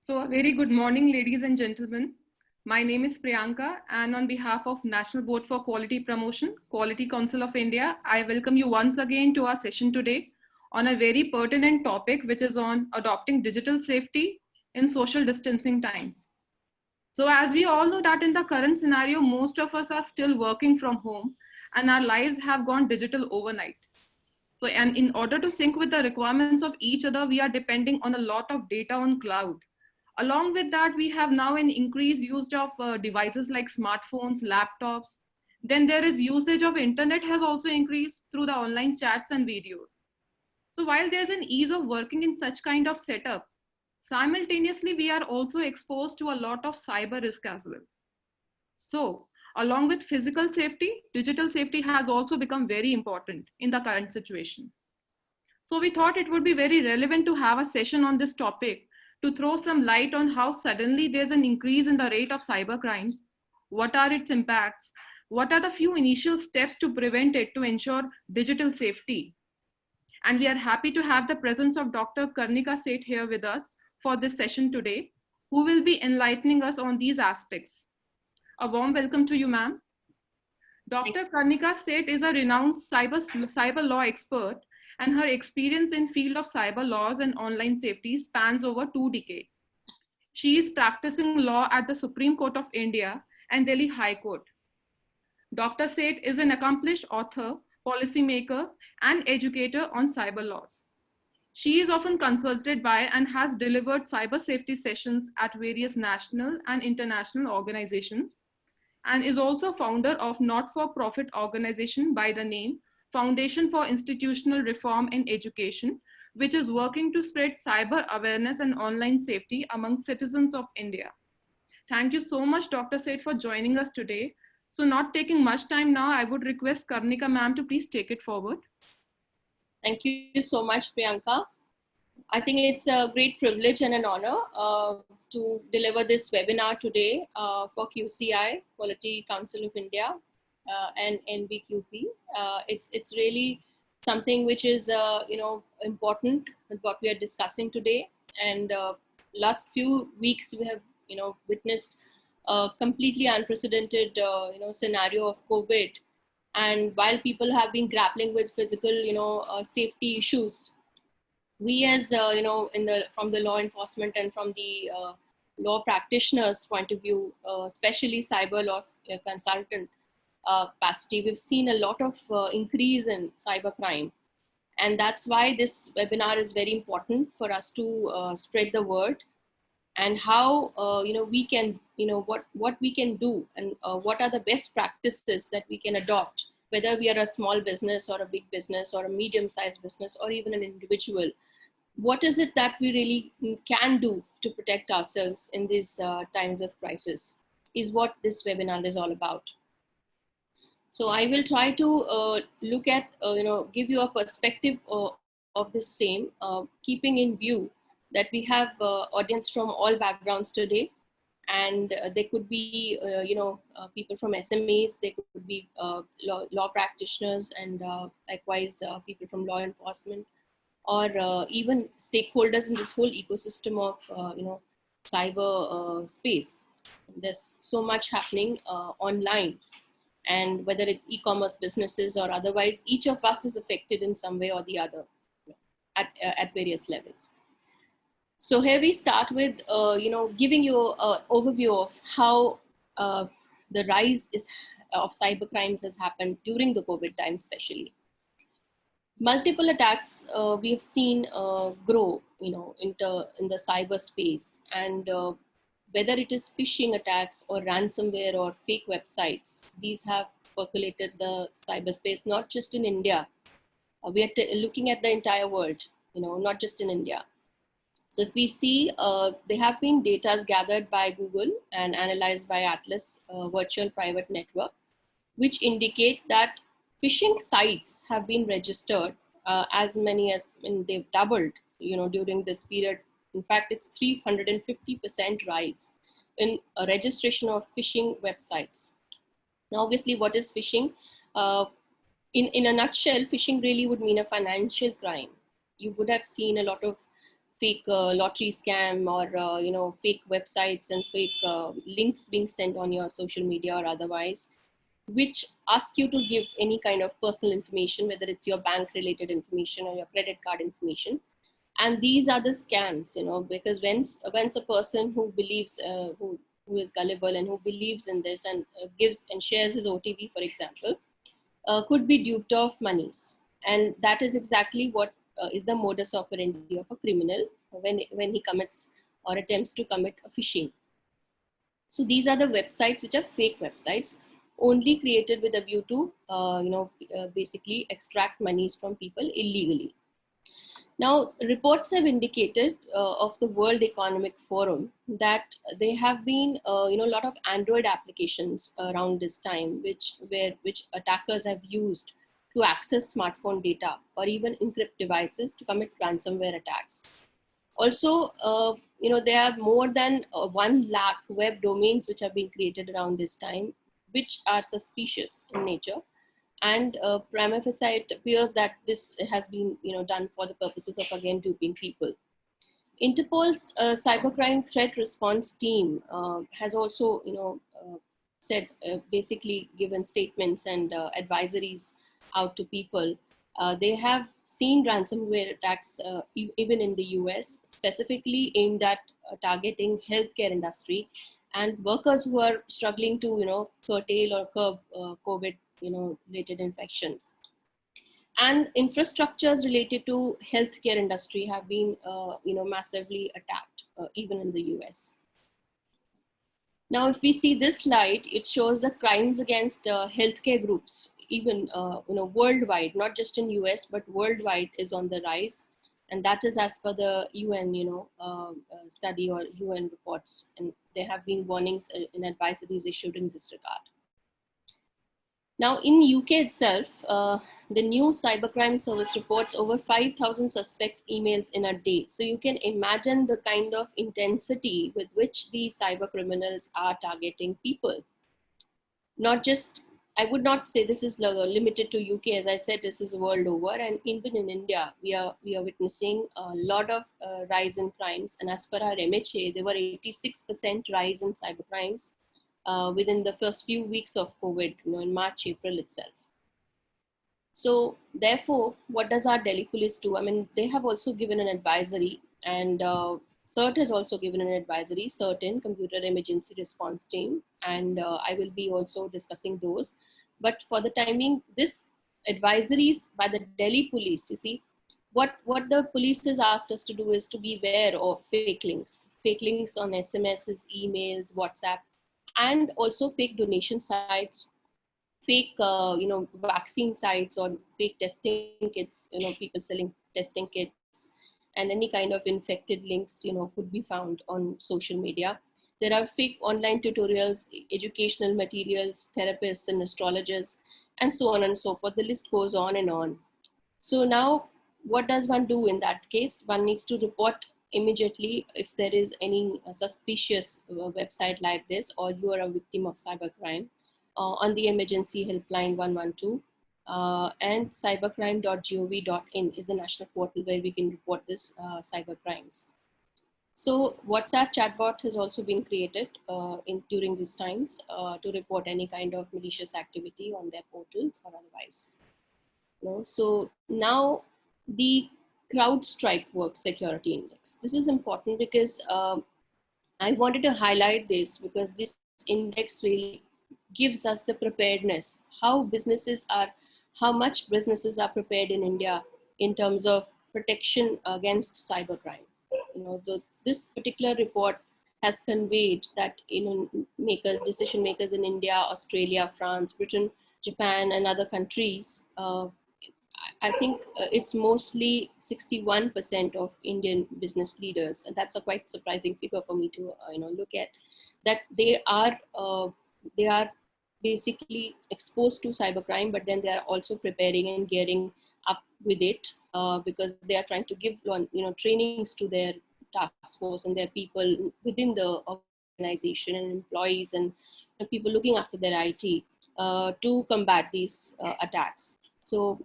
So, a very good morning, ladies and gentlemen. My name is Priyanka, and on behalf of National Board for Quality Promotion, Quality Council of India, I welcome you once again to our session today on a very pertinent topic, which is on adopting digital safety in social distancing times. So, as we all know that in the current scenario, most of us are still working from home, and our lives have gone digital overnight. So, and in order to sync with the requirements of each other, we are depending on a lot of data on cloud. Along with that, we have now an increased use of devices like smartphones, laptops. Then there is usage of internet has also increased through the online chats and videos. So while there's an ease of working in such kind of setup, simultaneously we are also exposed to a lot of cyber risk as well. So along with physical safety, digital safety has also become very important in the current situation. So we thought it would be very relevant to have a session on this topic to throw some light on how suddenly there's an increase in the rate of cyber crimes, what are its impacts, what are the few initial steps to prevent it to ensure digital safety. And we are happy to have the presence of Dr. Karnika Seth here with us for this session today, who will be enlightening us on these aspects. A warm welcome to you, ma'am. Dr. Karnika Seth is a renowned cyber law expert, and her experience in field of cyber laws and online safety spans over 2 decades. She is practicing law at the Supreme Court of India and Delhi High Court. Dr. Seth is an accomplished author, policymaker, and educator on cyber laws. She is often consulted by and has delivered cyber safety sessions at various national and international organizations, and is also founder of not-for-profit organization by the name Foundation for Institutional Reform in Education, which is working to spread cyber awareness and online safety among citizens of India. Thank you so much, Dr. Seth, for joining us today. So not taking much time now, I would request Karnika ma'am to please take it forward. Thank you so much, Priyanka. I think it's a great privilege and an honor to deliver this webinar today for QCI, Quality Council of India, and NBQP. It's really something which is important with what we are discussing today. And last few weeks we have witnessed a completely unprecedented scenario of COVID. And while people have been grappling with physical safety issues, we as from the law enforcement and from the law practitioners point of view, especially cyber law consultant capacity, we've seen a lot of increase in cyber crime. And that's why this webinar is very important for us to spread the word and how we can what we can do, and what are the best practices that we can adopt, whether we are a small business or a big business or a medium-sized business or even an individual. What is it that we really can do to protect ourselves in these times of crisis is what this webinar is all about. So I will try to look at, give you a perspective of the same, keeping in view that we have audience from all backgrounds today. And they could be, people from SMEs, they could be law practitioners, and likewise people from law enforcement, or even stakeholders in this whole ecosystem of cyber space. There's so much happening online, and whether it's e-commerce businesses or otherwise, each of us is affected in some way or the other at various levels. So here we start with giving you an overview of how the rise of cyber crimes has happened during the COVID time, especially. Multiple attacks we have seen grow, in the cyberspace, and whether it is phishing attacks or ransomware or fake websites, these have percolated the cyberspace, not just in India. We are looking at the entire world, not just in India. So if we see, there have been data gathered by Google and analyzed by Atlas Virtual Private Network, which indicate that phishing sites have been registered as many as, they've doubled, during this period. In fact, it's 350% rise in a registration of phishing websites. Now, obviously, what is phishing? In a nutshell, phishing really would mean a financial crime. You would have seen a lot of fake lottery scam or fake websites and fake links being sent on your social media or otherwise, which ask you to give any kind of personal information, whether it's your bank related information or your credit card information. And these are the scams, because once a person who believes, who is gullible and who believes in this and gives and shares his OTP, for example, could be duped of monies. And that is exactly what is the modus operandi of a criminal when he commits or attempts to commit a phishing. So these are the websites which are fake websites, only created with a view to basically extract monies from people illegally. Now, reports have indicated of the World Economic Forum that there have been a lot of Android applications around this time, which attackers have used to access smartphone data or even encrypt devices to commit ransomware attacks. Also, there are more than 1 lakh web domains which have been created around this time, which are suspicious in nature. And prima facie, it appears that this has been done for the purposes of, again, duping people. Interpol's cybercrime threat response team has also said, basically given statements and advisories out to people. They have seen ransomware attacks even in the US, specifically aimed at targeting healthcare industry and workers who are struggling to curtail or curb COVID related infections. And infrastructures related to healthcare industry have been massively attacked even in the US. Now, if we see this slide, it shows the crimes against healthcare groups, even worldwide, not just in US, but worldwide, is on the rise. And that is as per the UN study or UN reports. And there have been warnings and advisories issued in this regard. Now, in UK itself, the new cybercrime service reports over 5,000 suspect emails in a day. So you can imagine the kind of intensity with which these cyber criminals are targeting people. Not just, I would not say this is limited to UK. As I said, this is world over, and even in India, we are witnessing a lot of rise in crimes. And as per our MHA, there were 86% rise in cybercrimes within the first few weeks of COVID, in March, April itself. So therefore, what does our Delhi police do? I mean, they have also given an advisory, and CERT has also given an advisory, certain Computer Emergency Response Team, and I will be also discussing those. But for the time being, this advisories by the Delhi police, you see, what the police has asked us to do is to be aware of fake links on SMSs, emails, WhatsApp, and also fake donation sites, fake vaccine sites or fake testing kits, people selling testing kits, and any kind of infected links could be found on social media. There are fake online tutorials, educational materials, therapists and astrologers, and so on and so forth. The list goes on and on. So now what does one do in that case? One needs to report immediately if there is any suspicious website like this, or you are a victim of cybercrime, on the emergency helpline 112, and cybercrime.gov.in is the national portal where we can report this cybercrimes. So WhatsApp chatbot has also been created during these times to report any kind of malicious activity on their portals or otherwise. So now the CrowdStrike Work Security Index. This is important because I wanted to highlight this because this index really gives us the preparedness, how much businesses are prepared in India in terms of protection against cybercrime. This particular report has conveyed that decision makers in India, Australia, France, Britain, Japan, and other countries, I think it's mostly 61% of Indian business leaders, and that's a quite surprising figure for me to look at. That they are basically exposed to cybercrime, but then they are also preparing and gearing up with it because they are trying to give trainings to their task force and their people within the organization and employees and people looking after their IT to combat these attacks. So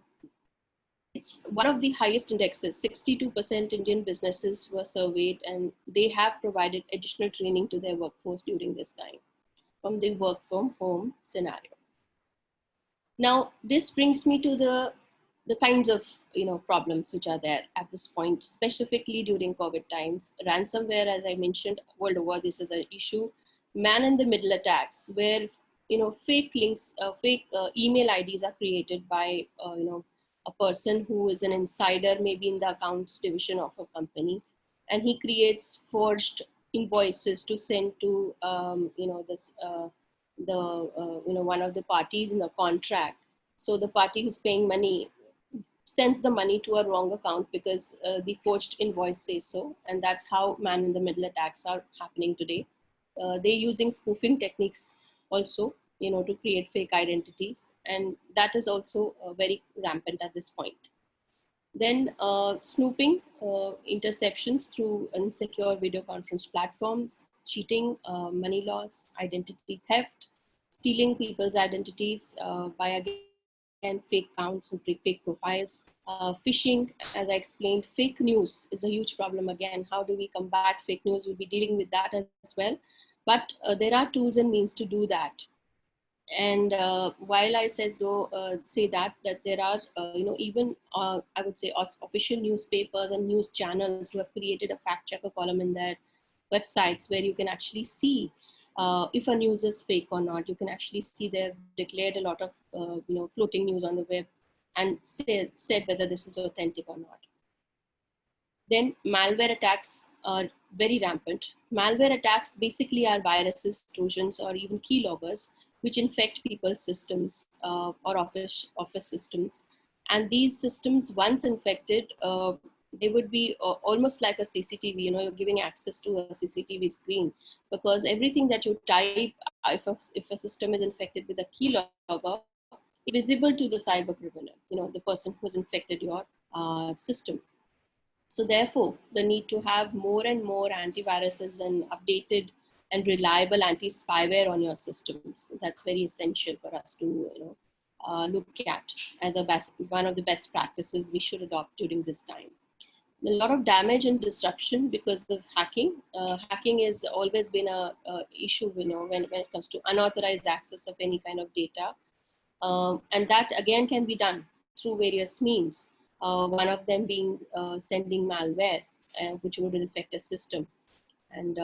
it's one of the highest indexes. 62% Indian businesses were surveyed, and they have provided additional training to their workforce during this time from the work from home scenario. Now, this brings me to the kinds of problems which are there at this point, specifically during COVID times. Ransomware, as I mentioned, world over, this is an issue. Man-in-the-middle attacks, where fake links, fake email IDs are created by a person who is an insider, maybe in the accounts division of a company, and he creates forged invoices to send to one of the parties in the contract. So the party who's paying money sends the money to a wrong account because the forged invoice says so, and that's how man-in-the-middle attacks are happening today. They're using spoofing techniques also, to create fake identities, and that is also very rampant at this point. Then snooping, interceptions through insecure video conference platforms, cheating, money loss, identity theft, stealing people's identities by again fake accounts and fake profiles, phishing, as I explained. Fake news is a huge problem. Again, how do we combat fake news? We'll be dealing with that as well. But there are tools and means to do that. And while I said say that there are even I would say official newspapers and news channels who have created a fact checker column in their websites, where you can actually see if a news is fake or not. You can actually see they've declared a lot of floating news on the web and said whether this is authentic or not. Then malware attacks are very rampant. Malware attacks basically are viruses, trojans, or even keyloggers which infect people's systems or office systems. And these systems, once infected, they would be almost like a CCTV. You're giving access to a CCTV screen, because everything that you type, if a system is infected with a keylogger, is visible to the cyber criminal, the person who has infected your system. So therefore, the need to have more and more antiviruses and updated and reliable anti-spyware on your systems. That's very essential for us to look at as one of the best practices we should adopt during this time. A lot of damage and disruption because of hacking. Hacking has always been a issue, when it comes to unauthorized access of any kind of data. And that again can be done through various means. One of them being sending malware, which would infect a system. And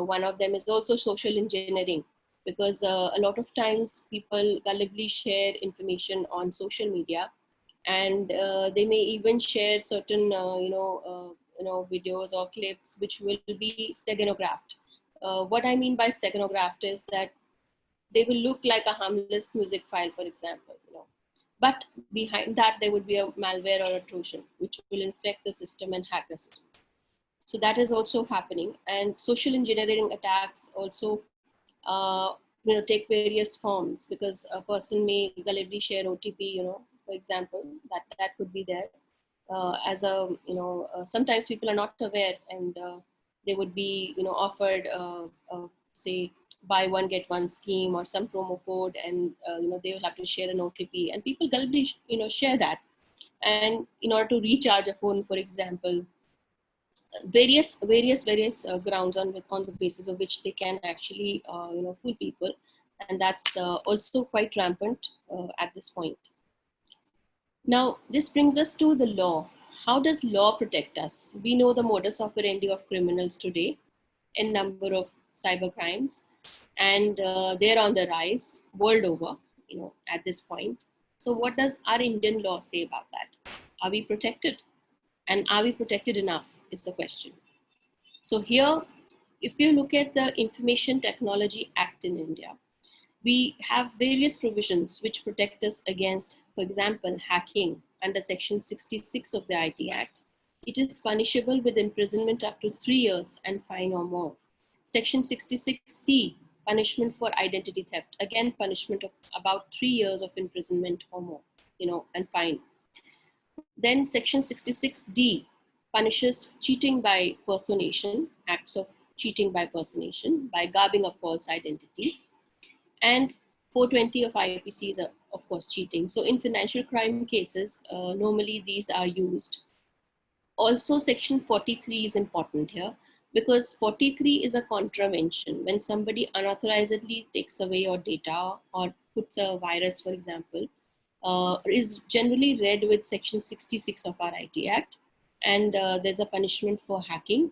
one of them is also social engineering, because a lot of times people gullibly share information on social media, and they may even share certain videos or clips which will be steganographed. What I mean by steganographed is that they will look like a harmless music file, for example, but behind that there would be a malware or a trojan which will infect the system and hack the system. So that is also happening. And social engineering attacks also take various forms, because a person may gullibly share OTP, for example, that could be there. As a, sometimes people are not aware, and they would be, offered, say, buy one, get one scheme or some promo code, and, they will have to share an OTP, and people gullibly, share that. And in order to recharge a phone, for example, various grounds on the basis of which they can actually fool people, and that's also quite rampant at this point. Now this brings us to the law. How does law protect us? We know the modus operandi of criminals today, in number of cyber crimes, and they're on the rise world over, at this point. So what does our Indian law say about that? Are we protected? And are we protected enough is the question. So here, if you look at the Information Technology Act in India, we have various provisions which protect us against, for example, hacking under Section 66 of the IT Act. It is punishable with imprisonment up to 3 years and fine or more. Section 66C, punishment for identity theft. Again, punishment of about 3 years of imprisonment or more, and fine. Then Section 66D punishes cheating by personation, acts of cheating by personation, by garbing a false identity. And 420 of IPC is a of course, cheating. So in financial crime cases, normally these are used. Also, section 43 is important here because 43 is a contravention. When somebody unauthorizedly takes away your data or puts a virus, for example, is generally read with section 66 of our IT Act. And there's a punishment for hacking.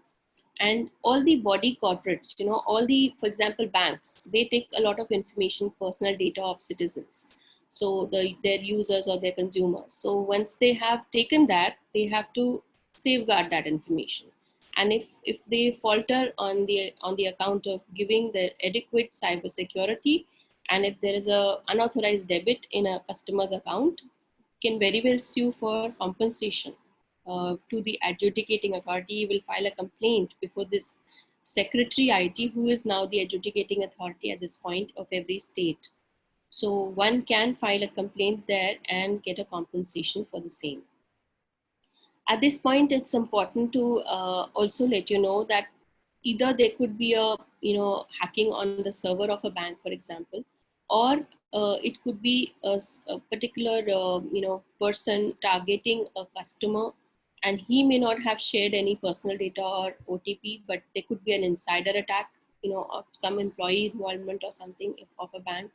And all the body corporates, all the, for example, banks, they take a lot of information, personal data of citizens. So their users or their consumers. So once they have taken that, they have to safeguard that information. And if they falter on the account of giving the adequate cybersecurity, and if there is a unauthorized debit in a customer's account, can very well sue for compensation to the adjudicating authority. Will file a complaint before this secretary IT, who is now the adjudicating authority at this point of every state. So one can file a complaint there and get a compensation for the same. At this point, it's important to also let you know that either there could be a hacking on the server of a bank, for example, or it could be a particular person targeting a customer, and he may not have shared any personal data or OTP, but there could be an insider attack, of some employee involvement or something of a bank.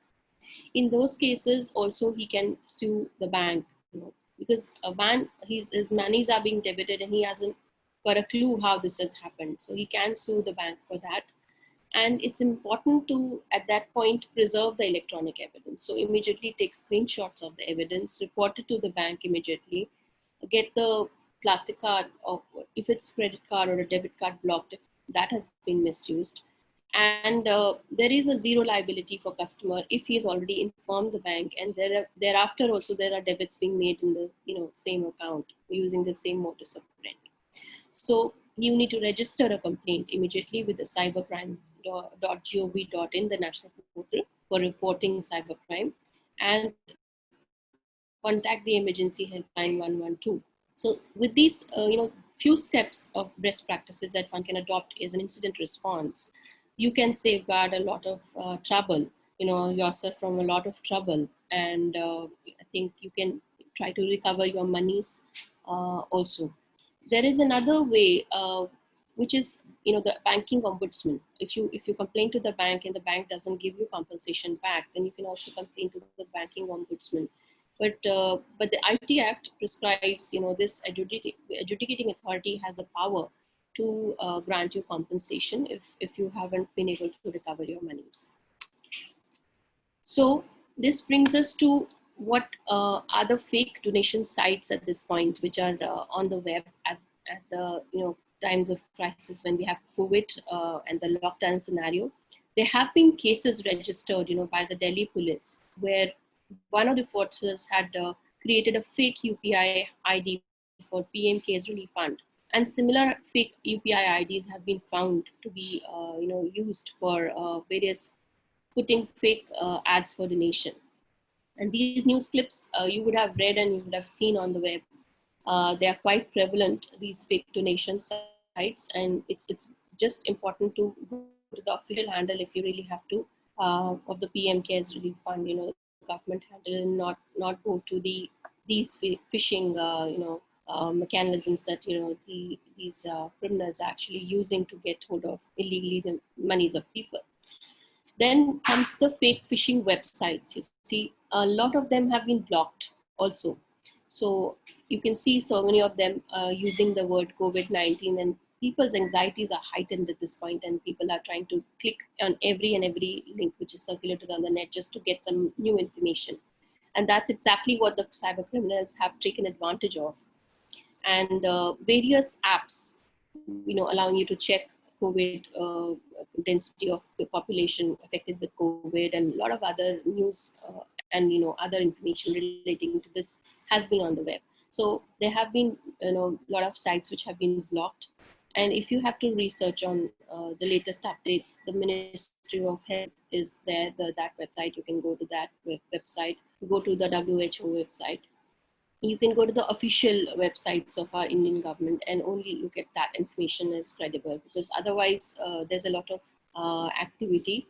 In those cases, also he can sue the bank, because a man, his monies are being debited and he hasn't got a clue how this has happened. So he can sue the bank for that. And it's important to, at that point, preserve the electronic evidence. So immediately take screenshots of the evidence, report it to the bank immediately, get the plastic card, or if it's credit card or a debit card, blocked if that has been misused. And there is a zero liability for customer if he has already informed the bank, and thereafter also there are debits being made in the same account using the same modus operandi. So you need to register a complaint immediately with the cybercrime.gov.in, the national portal for reporting cybercrime, and contact the emergency helpline 112. So with these, few steps of best practices that one can adopt as an incident response, you can safeguard a lot of trouble, yourself from a lot of trouble. And I think you can try to recover your monies also. There is another way, which is, the banking ombudsman. If you complain to the bank and the bank doesn't give you compensation back, then you can also complain to the banking ombudsman. But the IT Act prescribes, this adjudicating authority has the power to grant you compensation if you haven't been able to recover your monies. So this brings us to what are the fake donation sites at this point, which are on the web at the times of crisis when we have COVID and the lockdown scenario. There have been cases registered, by the Delhi police, where one of the forces had created a fake UPI ID for PM Cares Relief Fund, and similar fake UPI IDs have been found to be, used for various putting fake ads for donation. And these news clips you would have read and you would have seen on the web. They are quite prevalent, these fake donation sites, and it's just important to go to the official handle if you really have to of the PM Cares Relief Fund, the government handle, not go to these phishing mechanisms that these criminals are actually using to get hold of illegally the monies of people. Then comes the fake phishing websites. You see, a lot of them have been blocked also. So you can see so many of them using the word COVID-19, and people's anxieties are heightened at this point, and people are trying to click on every link which is circulated on the net just to get some new information. And that's exactly what the cyber criminals have taken advantage of. And various apps, allowing you to check COVID density of the population affected with COVID, and a lot of other news and other information relating to this has been on the web. So there have been a lot of sites which have been blocked. And if you have to research on the latest updates, the Ministry of Health is there, that website. You can go to that website, go to the WHO website. You can go to the official websites of our Indian government and only look at that information as credible, because otherwise there's a lot of activity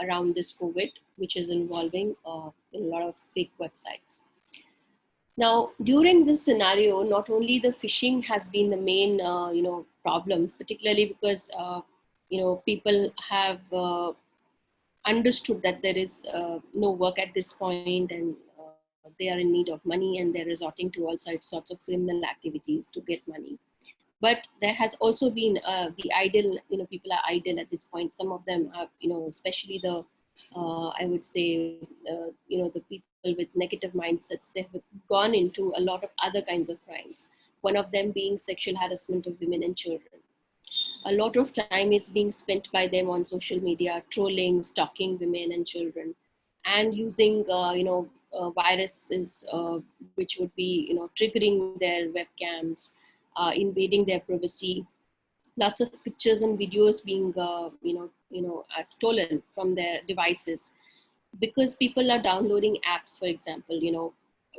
around this COVID, which is involving a lot of fake websites. Now, during this scenario, not only the phishing has been the main, problem, particularly because, people have understood that there is no work at this point, and they are in need of money, and they're resorting to all sorts of criminal activities to get money. But there has also been the idle, people are idle at this point. Some of them are, especially the, I would say, the people with negative mindsets, they have gone into a lot of other kinds of crimes. One of them being sexual harassment of women and children. A lot of time is being spent by them on social media, trolling, stalking women and children, and using, viruses, which would be, triggering their webcams, invading their privacy. Lots of pictures and videos being, stolen from their devices, because people are downloading apps, for example,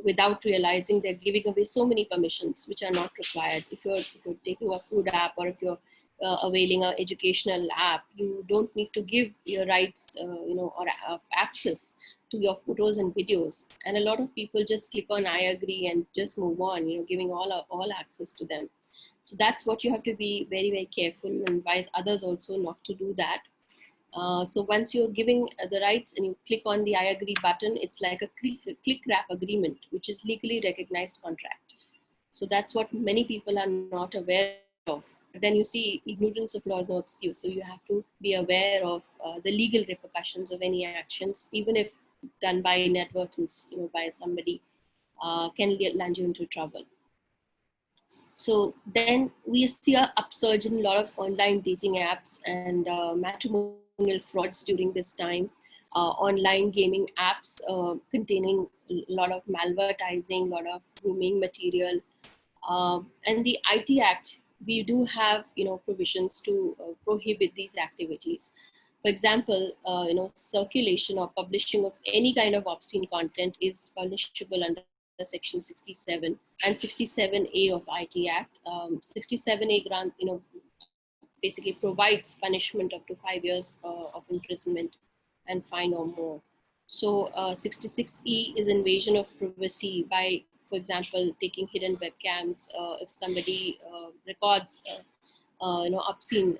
without realizing they're giving away so many permissions which are not required. If you're taking a food app, or if you're availing an educational app, you don't need to give your rights, or access to your photos and videos. And a lot of people just click on I agree and just move on, giving all access to them. So that's what you have to be very, very careful and advise others also not to do that. So once you're giving the rights and you click on the I agree button, it's like a click wrap agreement, which is legally recognized contract. So that's what many people are not aware of. But then you see, ignorance of law is no excuse. So you have to be aware of the legal repercussions of any actions, even if done by inadvertence, by somebody, can land you into trouble. So then we see a upsurge in a lot of online dating apps and matrimonial frauds during this time. Online gaming apps containing a lot of malvertising, a lot of grooming material, and the IT Act. We do have, provisions to prohibit these activities. For example, circulation or publishing of any kind of obscene content is punishable under Section 67 and 67A of IT Act. 67A grant, basically provides punishment up to 5 years of imprisonment and fine or more. So 66E is invasion of privacy by, for example, taking hidden webcams. If somebody records, obscene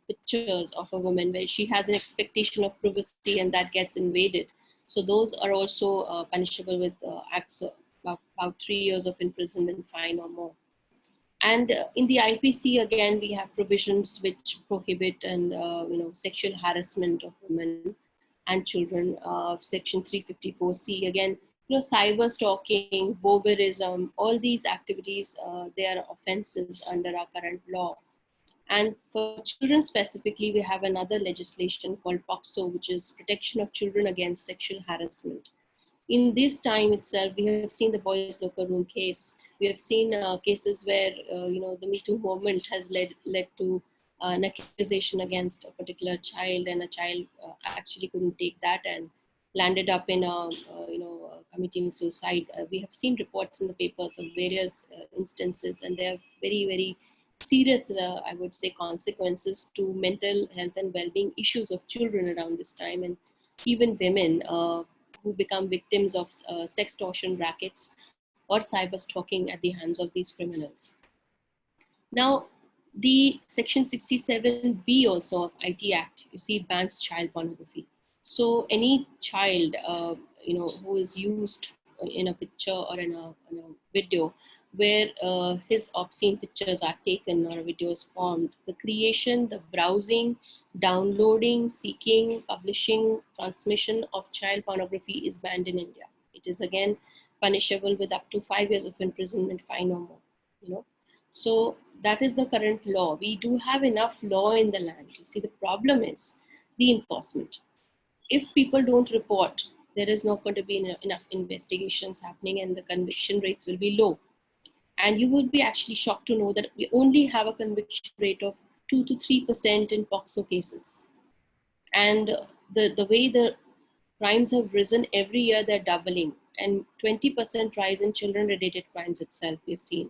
pictures of a woman where she has an expectation of privacy and that gets invaded. So those are also punishable with acts of about 3 years of imprisonment, fine or more. And in the IPC, again, we have provisions which prohibit and sexual harassment of women and children. Section 354C, again, cyber stalking, voyeurism, all these activities, they are offenses under our current law. And for children specifically, we have another legislation called POCSO, which is Protection of Children Against Sexual Harassment. In this time itself, we have seen the boys' locker room case. We have seen cases where the Me Too movement has led to an accusation against a particular child, and a child actually couldn't take that and landed up in committing suicide. We have seen reports in the papers of various instances, and they are very, very serious, I would say, consequences to mental health and well-being issues of children around this time, and even women who become victims of sextortion rackets or cyber stalking at the hands of these criminals. Now, the Section 67B also of IT Act, you see, bans child pornography. So any child, who is used in a picture or in a video where his obscene pictures are taken or a video is formed, the creation, the browsing, downloading, seeking, publishing, transmission of child pornography is banned in India. It is again punishable with up to 5 years of imprisonment, fine or more. So that is the current law. We do have enough law in the land. You see, the problem is the enforcement. If people don't report, there is not going to be enough investigations happening, and the conviction rates will be low. And you would be actually shocked to know that we only have a conviction rate of 2 to 3% in POCSO cases. And the way the crimes have risen every year, they're doubling. And 20% rise in children-related crimes itself, we've seen.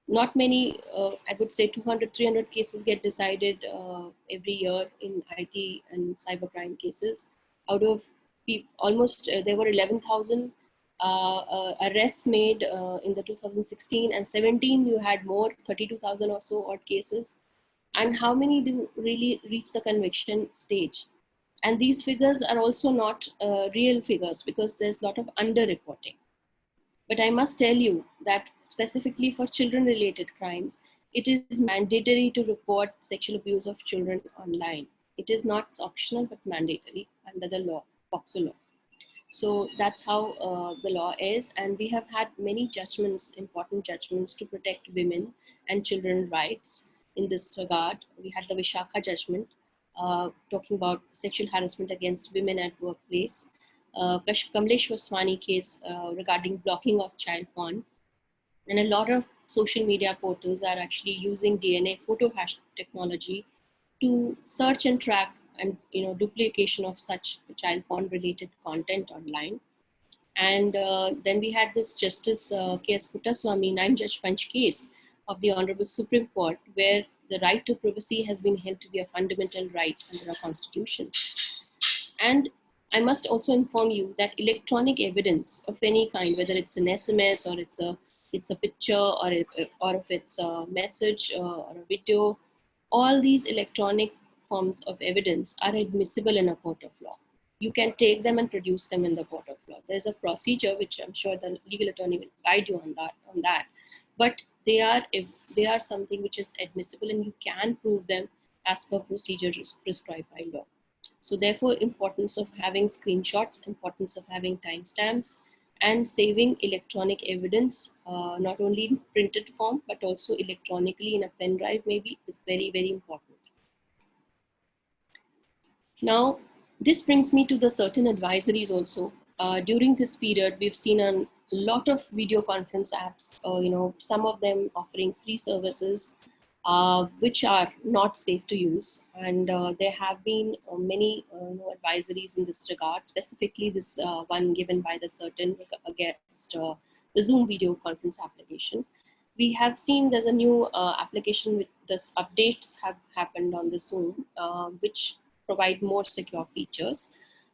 not many, I would say 200, 300 cases get decided every year in IT and cybercrime cases. Out of almost, there were 11,000 arrests made in the 2016 and 17, you had more, 32,000 or so odd cases. And how many do really reach the conviction stage? And these figures are also not real figures because there's a lot of underreporting. But I must tell you that specifically for children related crimes, it is mandatory to report sexual abuse of children online. It is not optional but mandatory under the law, POCSO law. So that's how the law is. And we have had many judgments, important judgments to protect women and children's rights in this regard. We had the Vishakha judgment talking about sexual harassment against women at workplace. Kamlesh Vaswani case regarding blocking of child porn. And a lot of social media portals are actually using DNA photo hash technology to search and track and duplication of such child porn related content online. And then we had this Justice K.S. Puttaswamy 9-judge bench case of the Honorable Supreme Court, where the right to privacy has been held to be a fundamental right under our constitution. And I must also inform you that electronic evidence of any kind, whether it's an SMS or it's a picture or if it's a message or a video, all these electronic forms of evidence are admissible in a court of law. You can take them and produce them in the court of law. There's a procedure which I'm sure the legal attorney will guide you on that. But they are something which is admissible and you can prove them as per procedures prescribed by law. So therefore, importance of having screenshots, importance of having timestamps, and saving electronic evidence, not only in printed form, but also electronically in a pen drive maybe, is very, very important. Now, this brings me to the certain advisories also. During this period, we've seen a lot of video conference apps, some of them offering free services, which are not safe to use. And there have been many advisories in this regard, specifically this one given by the certain against the Zoom video conference application. We have seen there's a new application with this updates have happened on the Zoom, which provide more secure features.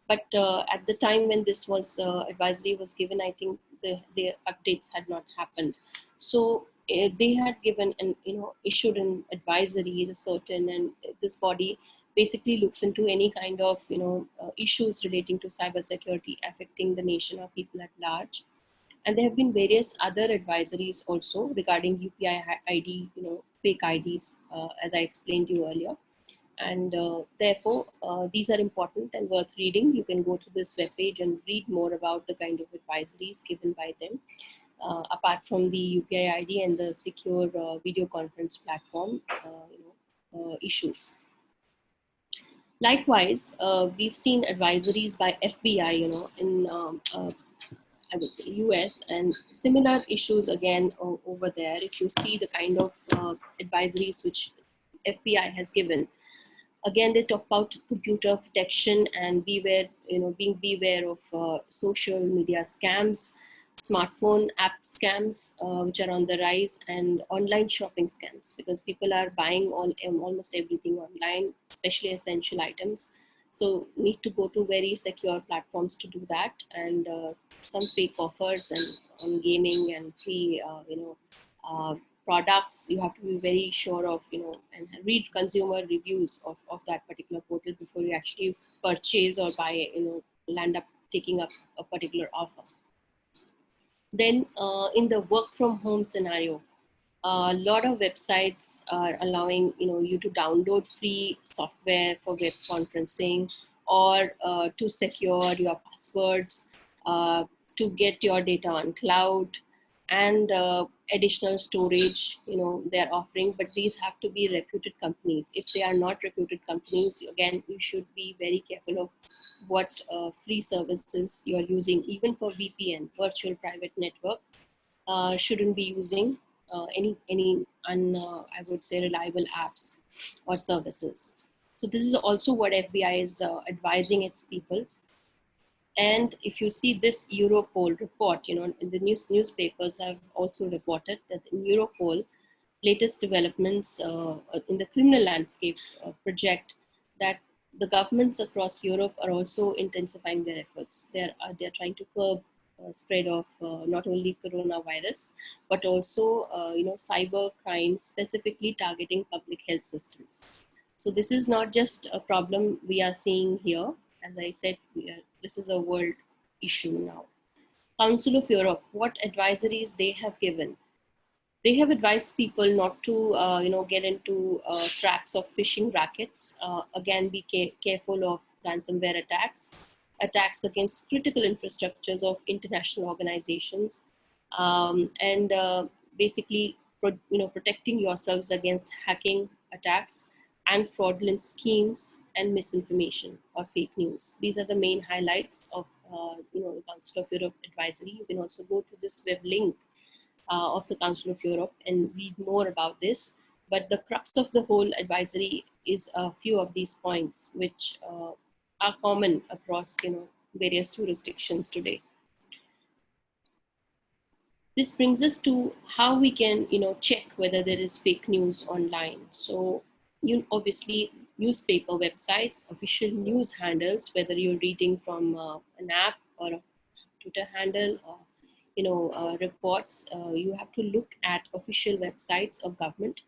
But at the time when this was advisory was given, I think the updates had not happened. So they had given and issued an advisory, the certain, and this body basically looks into any kind of issues relating to cybersecurity affecting the nation or people at large. And there have been various other advisories also regarding UPI ID, fake IDs, as I explained to you earlier. And therefore, these are important and worth reading. You can go to this webpage and read more about the kind of advisories given by them, apart from the UPI ID and the secure video conference platform issues. Likewise, we've seen advisories by FBI, in I would say US, and similar issues again over there. If you see the kind of advisories which FBI has given, again, they talk about computer protection and beware, beware of social media scams, smartphone app scams, which are on the rise, and online shopping scams, because people are buying almost everything online, especially essential items. So need to go to very secure platforms to do that, and some fake offers and on gaming and free, products. You have to be very sure of, and read consumer reviews of that particular portal before you actually purchase or buy, land up taking up a particular offer. Then in the work from home scenario, a lot of websites are allowing you to download free software for web conferencing, or to secure your passwords, to get your data on cloud, and additional storage they're offering. But these have to be reputed companies. If they are not reputed companies, again, you should be very careful of what free services you're using. Even for VPN, virtual private network, shouldn't be using any I would say reliable apps or services. So this is also what FBI is advising its people. And if you see this Europol report, in the newspapers have also reported that in Europol, latest developments in the criminal landscape project that the governments across Europe are also intensifying their efforts. They're trying to curb spread of not only coronavirus but also cyber crime specifically targeting public health systems. So this is not just a problem we are seeing here. As I said, this is a world issue now. Council of Europe, what advisories they have given? They have advised people not to get into traps of phishing rackets. Again, be careful of ransomware attacks against critical infrastructures of international organizations, and basically protecting yourselves against hacking attacks and fraudulent schemes and misinformation or fake news. These are the main highlights of the Council of Europe advisory. You can also go to this web link of the Council of Europe and read more about this. But the crux of the whole advisory is a few of these points, which are common across various jurisdictions today. This brings us to how we can check whether there is fake news online. So obviously newspaper websites, official news handles, whether you're reading from an app or a Twitter handle or reports, you have to look at official websites of government,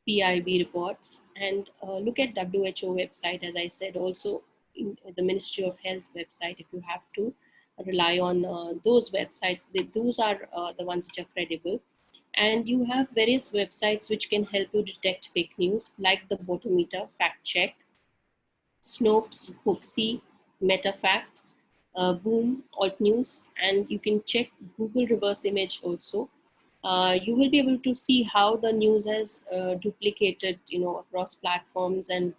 PIB reports, and look at WHO website, as I said, also in the Ministry of Health website, if you have to rely on those websites. Those are the ones which are credible. And you have various websites which can help you detect fake news, like the Botometer, Fact Check, Snopes, Hoaxy, MetaFact, Boom, Alt News, and you can check Google reverse image also. You will be able to see how the news has duplicated, across platforms, and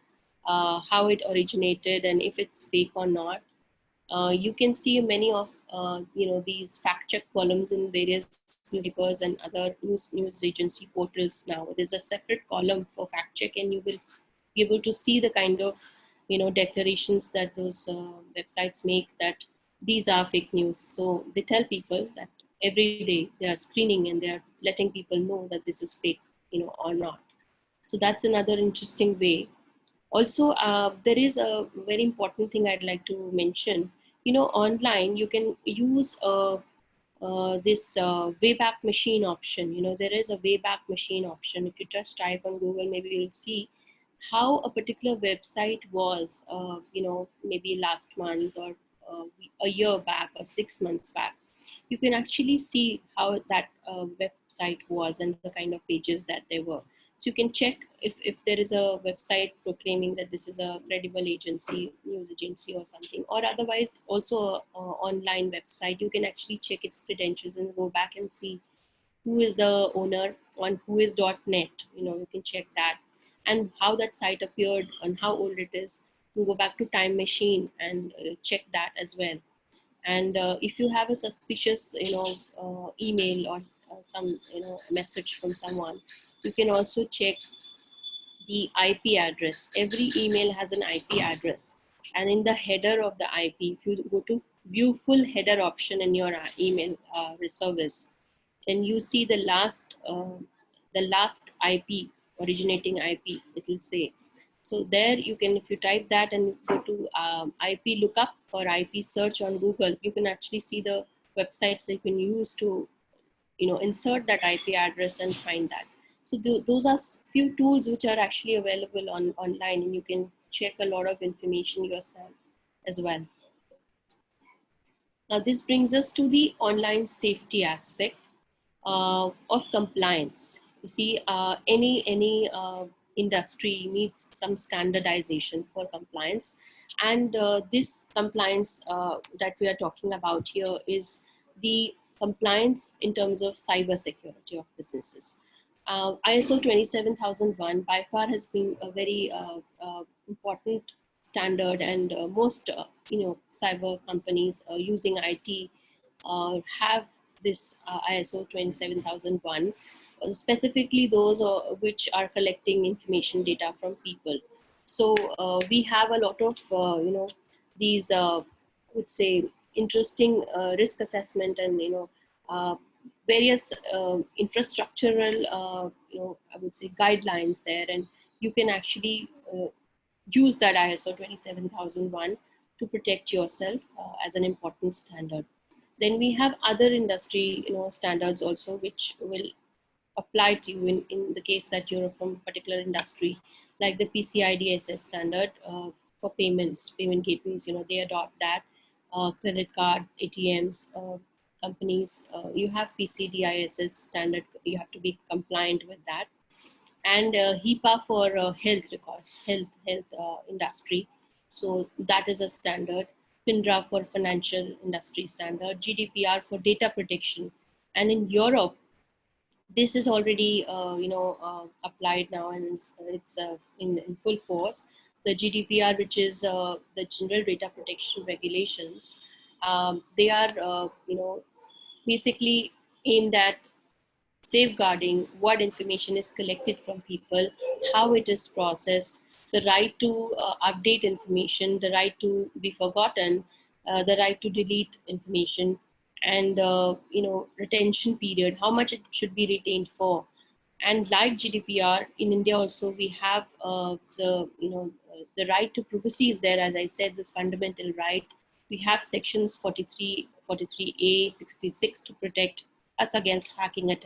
how it originated and if it's fake or not. You can see many of these fact check columns in various newspapers and other news agency portals now. There's a separate column for fact check, and you will be able to see the kind of declarations that those websites make, that these are fake news. So they tell people that every day they are screening and they are letting people know that this is fake, or not. So that's another interesting way. Also, there is a very important thing I'd like to mention. Online you can use this Wayback Machine option. There is a Wayback Machine option. If you just type on Google, maybe you'll see how a particular website was, maybe last month or a year back or 6 months back. You can actually see how that website was and the kind of pages that they were. So you can check if there is a website proclaiming that this is a credible agency, news agency or something, or otherwise also a online website. You can actually check its credentials and go back and see who is the owner on whois.net. You can check that, and how that site appeared and how old it is. You go back to Time Machine and check that as well. And if you have a suspicious email or some message from someone, you can also check the IP address. Every email has an IP address, and in the header of the IP, if you go to view full header option in your email service, then you see the last IP, originating IP, it will say. So there you can, if you type that and go to IP lookup or IP search on Google, you can actually see the websites that you can use to insert that IP address and find that. So those are few tools which are actually available online, and you can check a lot of information yourself as well. Now this brings us to the online safety aspect of compliance. You see, any industry needs some standardization for compliance, and this compliance that we are talking about here is the compliance in terms of cyber security of businesses. ISO 27001 by far has been a very important standard, and most cyber companies using IT have this ISO 27001, specifically those which are collecting information data from people. So we have a lot of these would say interesting risk assessment and various infrastructural I would say guidelines there, and you can actually use that ISO 27001 to protect yourself as an important standard. Then we have other industry standards also, which will apply to you in the case that you're from a particular industry, like the PCI DSS standard for payments, payment gateways, they adopt that. Credit card, ATMs, companies, you have PCDISS standard, you have to be compliant with that. And HIPAA for health records, health industry. So that is a standard. FINRA for financial industry standard, GDPR for data protection. And in Europe, this is already applied now, and it's in full force. The GDPR, which is the General Data Protection Regulations, they are basically aimed at safeguarding what information is collected from people, how it is processed, the right to update information, the right to be forgotten, the right to delete information, and retention period, how much it should be retained for. And like GDPR, in India also we have the right to privacy is there. As I said, this fundamental right. We have sections 43, 43A, 66 to protect us against hacking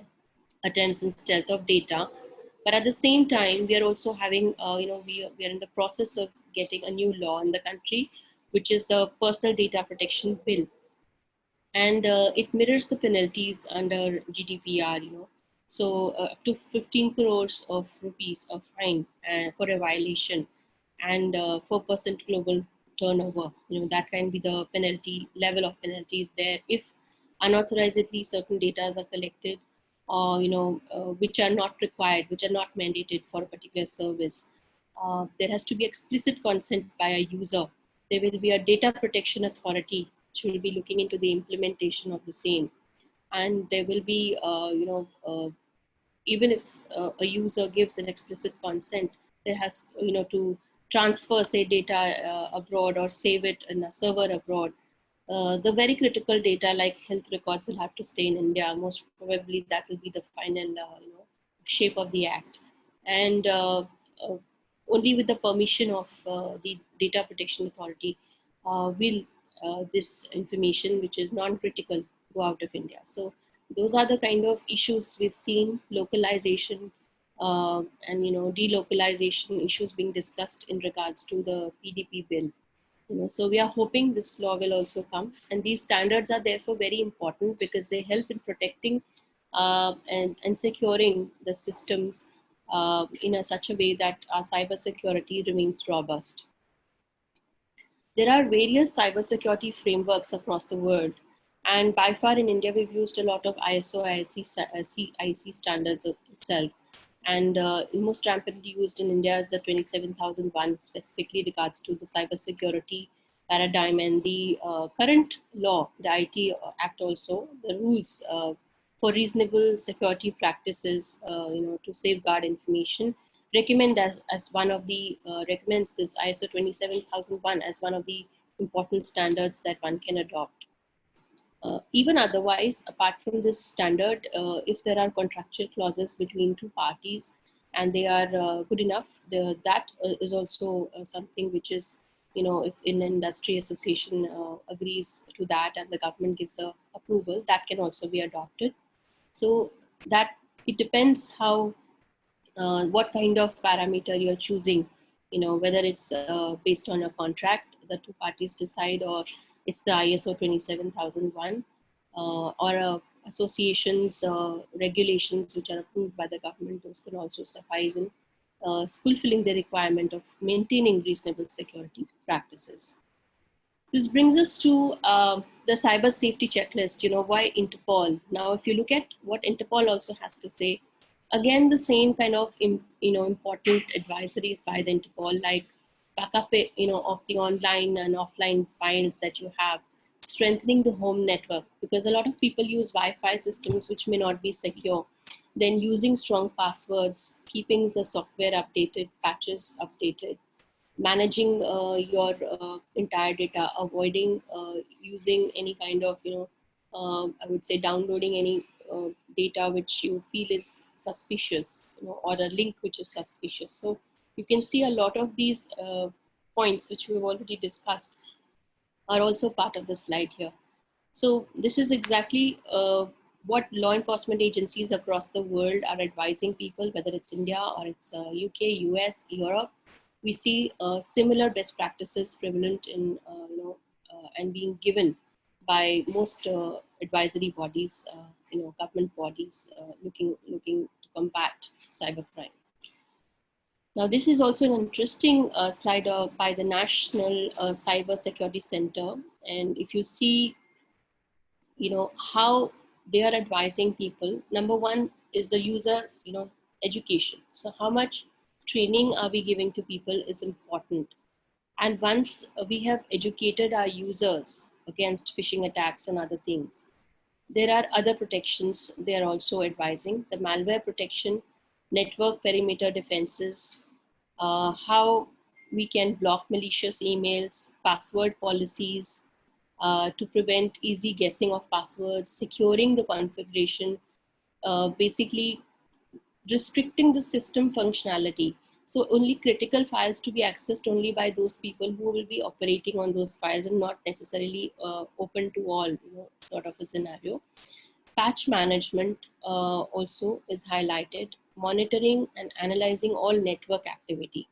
attempts and stealth of data. But at the same time, we are also having, we are in the process of getting a new law in the country, which is the Personal Data Protection Bill. And it mirrors the penalties under GDPR, So up to 15 crores of rupees of fine for a violation, and 4% global turnover. That can be the penalty level of penalties there if unauthorizedly certain data are collected, or which are not required, which are not mandated for a particular service. There has to be explicit consent by a user. There will be a data protection authority which will be looking into the implementation of the same, and there will be even if a user gives an explicit consent, there has to transfer, say, data abroad or save it in a server abroad. The very critical data like health records will have to stay in India. Most probably that will be the final shape of the act. And only with the permission of the Data Protection Authority will this information, which is non-critical, go out of India. So those are the kind of issues we've seen: localization and delocalization issues being discussed in regards to the PDP bill. So we are hoping this law will also come, and these standards are therefore very important because they help in protecting and securing the systems in such a way that our cybersecurity remains robust. There are various cybersecurity frameworks across the world, and by far in India we've used a lot of ISO IC standards itself. And most rampantly used in India is the 27001, specifically regards to the cybersecurity paradigm, and the current law, the IT Act also, the rules for reasonable security practices, to safeguard information, recommend as one of the recommends this ISO 27001 as one of the important standards that one can adopt. Even otherwise, apart from this standard, if there are contractual clauses between two parties and they are good enough, that is also something which is, if an industry association agrees to that and the government gives a approval, that can also be adopted. So that it depends how, what kind of parameter you're choosing, whether it's based on a contract the two parties decide, or it's the ISO 27001, or associations regulations which are approved by the government. Those can also suffice in fulfilling the requirement of maintaining reasonable security practices. This brings us to the cyber safety checklist. Why Interpol? Now, if you look at what Interpol also has to say, again, the same kind of important advisories by the Interpol, like backup of the online and offline files that you have, strengthening the home network, because a lot of people use Wi-Fi systems which may not be secure. Then using strong passwords, keeping the software updated, patches updated, managing your entire data, avoiding using any kind of I would say downloading any data which you feel is suspicious, or a link which is suspicious. So you can see a lot of these points which we've already discussed are also part of the slide here. So this is exactly what law enforcement agencies across the world are advising people, whether it's India or it's UK, US, Europe. We see similar best practices prevalent in, and being given by most advisory bodies, government bodies looking to combat cybercrime. Now, this is also an interesting slide by the National Cyber Security Center. And if you see, how they are advising people, number one is the user, education. So how much training are we giving to people is important. And once we have educated our users against phishing attacks and other things, there are other protections they are also advising: the malware protection, network perimeter defenses, how we can block malicious emails, password policies, to prevent easy guessing of passwords, securing the configuration, basically restricting the system functionality. So only critical files to be accessed only by those people who will be operating on those files, and not necessarily open to all, sort of a scenario. Patch management also is highlighted, monitoring and analyzing all network activity.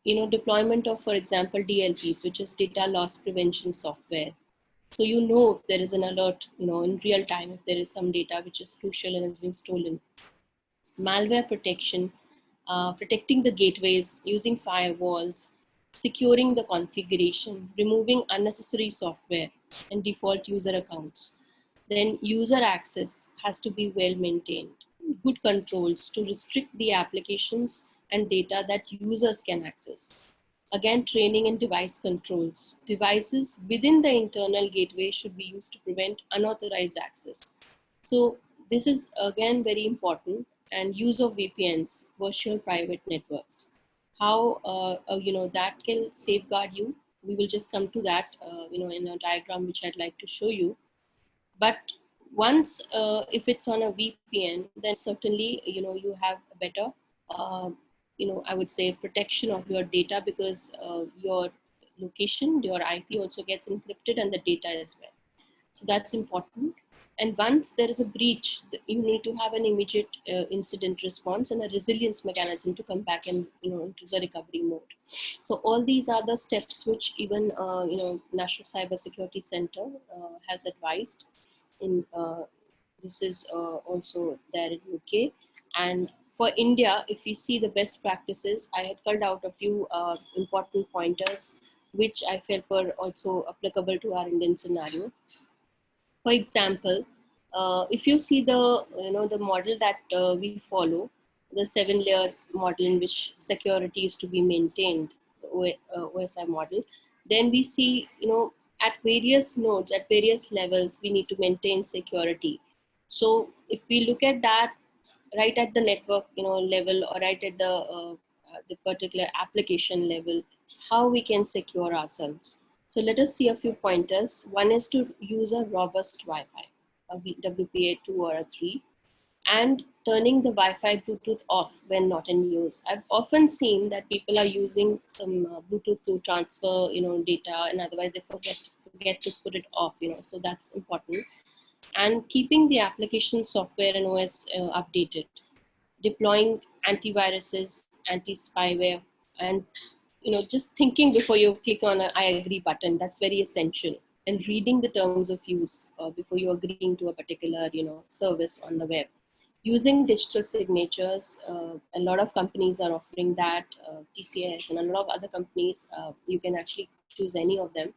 Deployment of, for example, DLPs, which is data loss prevention software. So there is an alert, in real time if there is some data which is crucial and is being stolen. Malware protection, protecting the gateways, using firewalls, securing the configuration, removing unnecessary software and default user accounts. Then user access has to be well maintained. Good controls to restrict the applications and data that users can access. Again, training and device controls. Devices within the internal gateway should be used to prevent unauthorized access. So this is again very important. And use of VPNs, virtual private networks. How that can safeguard you. We will just come to that in a diagram which I'd like to show you. But once if it's on a VPN, then certainly you have a better I would say protection of your data, because your location, your IP also gets encrypted, and the data as well. So that's important. And once there is a breach, you need to have an immediate incident response and a resilience mechanism to come back and into the recovery mode. So all these are the steps which even National Cyber Security Center has advised. This is also there in UK. And for India, if we see the best practices, I had culled out a few important pointers which I felt were also applicable to our Indian scenario. For example, if you see the model that we follow, the 7-layer model in which security is to be maintained, the OSI model, then we see at various nodes, at various levels, we need to maintain security. So if we look at that, right at the network level, or right at the particular application level, how we can secure ourselves. So let us see a few pointers. One is to use a robust Wi-Fi, a WPA2 or a 3, and turning the Wi-Fi Bluetooth off when not in use. I've often seen that people are using some Bluetooth to transfer data, and otherwise they forget to put it off. So that's important. And keeping the application software and OS updated, deploying antiviruses, anti-spyware, and just thinking before you click on an I agree button. That's very essential. And reading the terms of use before you agreeing to a particular service on the web. Using digital signatures, a lot of companies are offering that, TCS and a lot of other companies, you can actually choose any of them.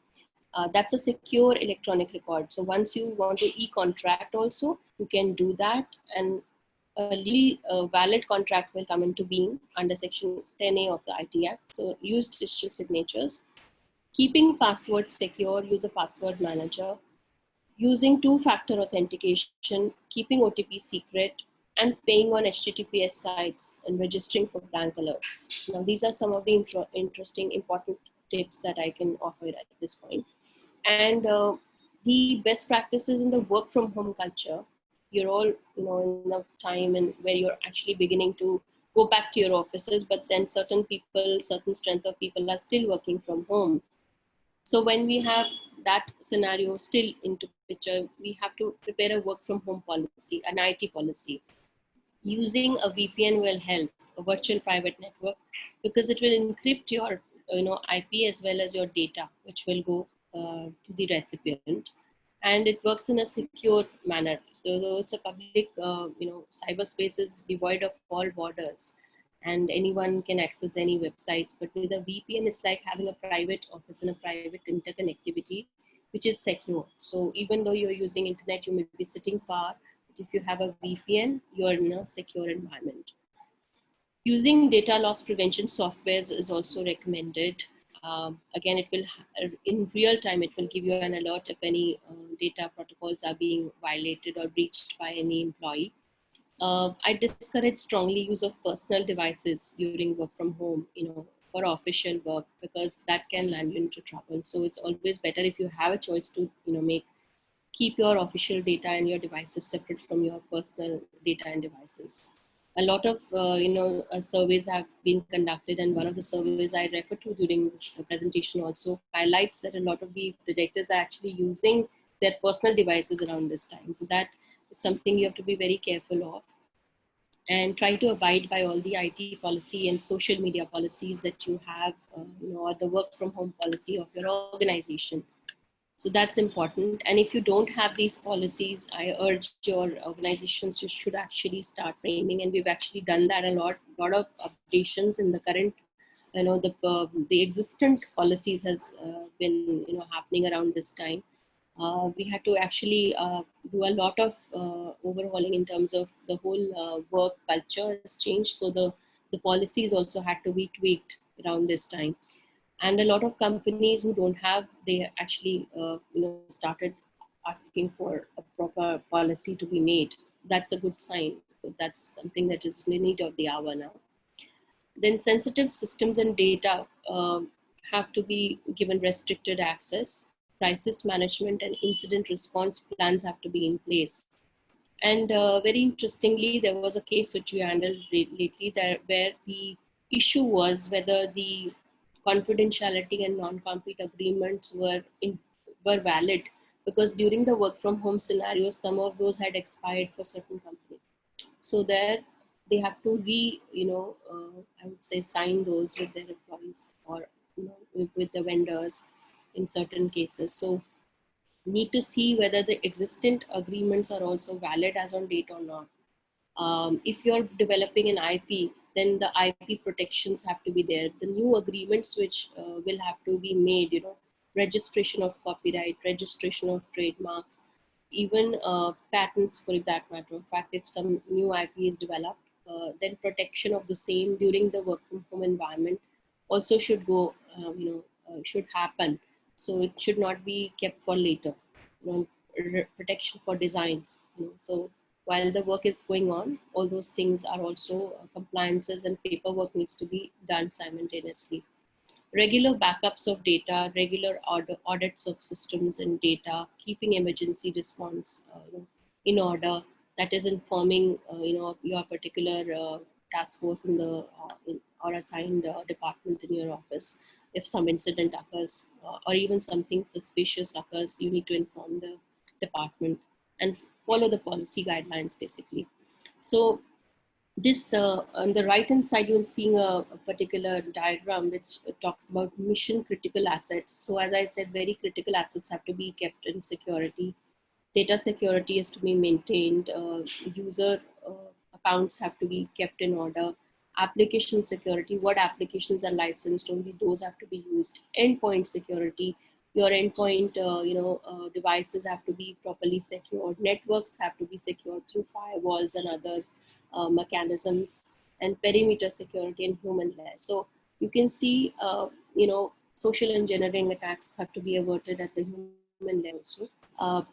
That's a secure electronic record. So once you want to e-contract also, you can do that, and a legally valid contract will come into being under Section 10A of the IT Act. So use digital signatures. Keeping passwords secure, use a password manager. Using two-factor authentication, keeping OTP secret, and paying on HTTPS sites and registering for bank alerts. Now, these are some of the interesting, important tips that I can offer at this point. And the best practices in the work from home culture. you're all, enough time and where you're actually beginning to go back to your offices, but then certain people, certain strength of people are still working from home. So when we have that scenario still into picture, we have to prepare a work from home policy, an IT policy. Using a VPN will help, a virtual private network, because it will encrypt your IP as well as your data, which will go to the recipient, and it works in a secure manner. So though it's a public, cyberspace is devoid of all borders, and anyone can access any websites. But with a VPN, it's like having a private office and a private interconnectivity, which is secure. So even though you're using internet, you may be sitting far, but if you have a VPN, you're in a secure environment. Using data loss prevention softwares is also recommended. Again, it will, in real time, it will give you an alert if any data protocols are being violated or breached by any employee. I discourage strongly use of personal devices during work from home, for official work, because that can land you into trouble. So it's always better if you have a choice to, keep your official data and your devices separate from your personal data and devices. A lot of surveys have been conducted, and one of the surveys I refer to during this presentation also highlights that a lot of the directors are actually using their personal devices around this time. So that is something you have to be very careful of, and try to abide by all the IT policy and social media policies that you have, or the work from home policy of your organization. So that's important. And if you don't have these policies, I urge your organizations, you should actually start framing. And we've actually done that a lot of updations in the current, the existent policies has been, happening around this time. We had to actually do a lot of overhauling in terms of the whole work culture has changed. So the policies also had to be tweaked around this time. And a lot of companies who don't have, they actually started asking for a proper policy to be made. That's a good sign. That's something that is in need of the hour now. Then sensitive systems and data have to be given restricted access. Crisis management and incident response plans have to be in place. And very interestingly, there was a case which we handled lately there, where the issue was whether the confidentiality and non-compete agreements were valid, because during the work from home scenario, some of those had expired for certain companies. So there they have to I would say, sign those with their employees, or with the vendors in certain cases. So need to see whether the existing agreements are also valid as on date or not. If you're developing an IP, then the IP protections have to be there. The new agreements which will have to be made, registration of copyright, registration of trademarks, even patents for that matter of fact. If some new IP is developed, then protection of the same during the work from home environment also should go, should happen. So it should not be kept for later. Protection for designs. So while the work is going on, all those things are also compliances, and paperwork needs to be done simultaneously. Regular backups of data, regular audits of systems and data, keeping emergency response in order, that is informing your particular task force in the or assigned department in your office. If some incident occurs, or even something suspicious occurs, you need to inform the department and follow the policy guidelines basically. So this on the right hand side, you're seeing a particular diagram which talks about mission critical assets. So as I said, very critical assets have to be kept in security. Data security is to be maintained. User accounts have to be kept in order. Application security, what applications are licensed, only those have to be used. Endpoint security, your endpoint devices have to be properly secured. Networks have to be secured through firewalls and other mechanisms. And perimeter security and human layer. So you can see social engineering attacks have to be averted at the human layer also.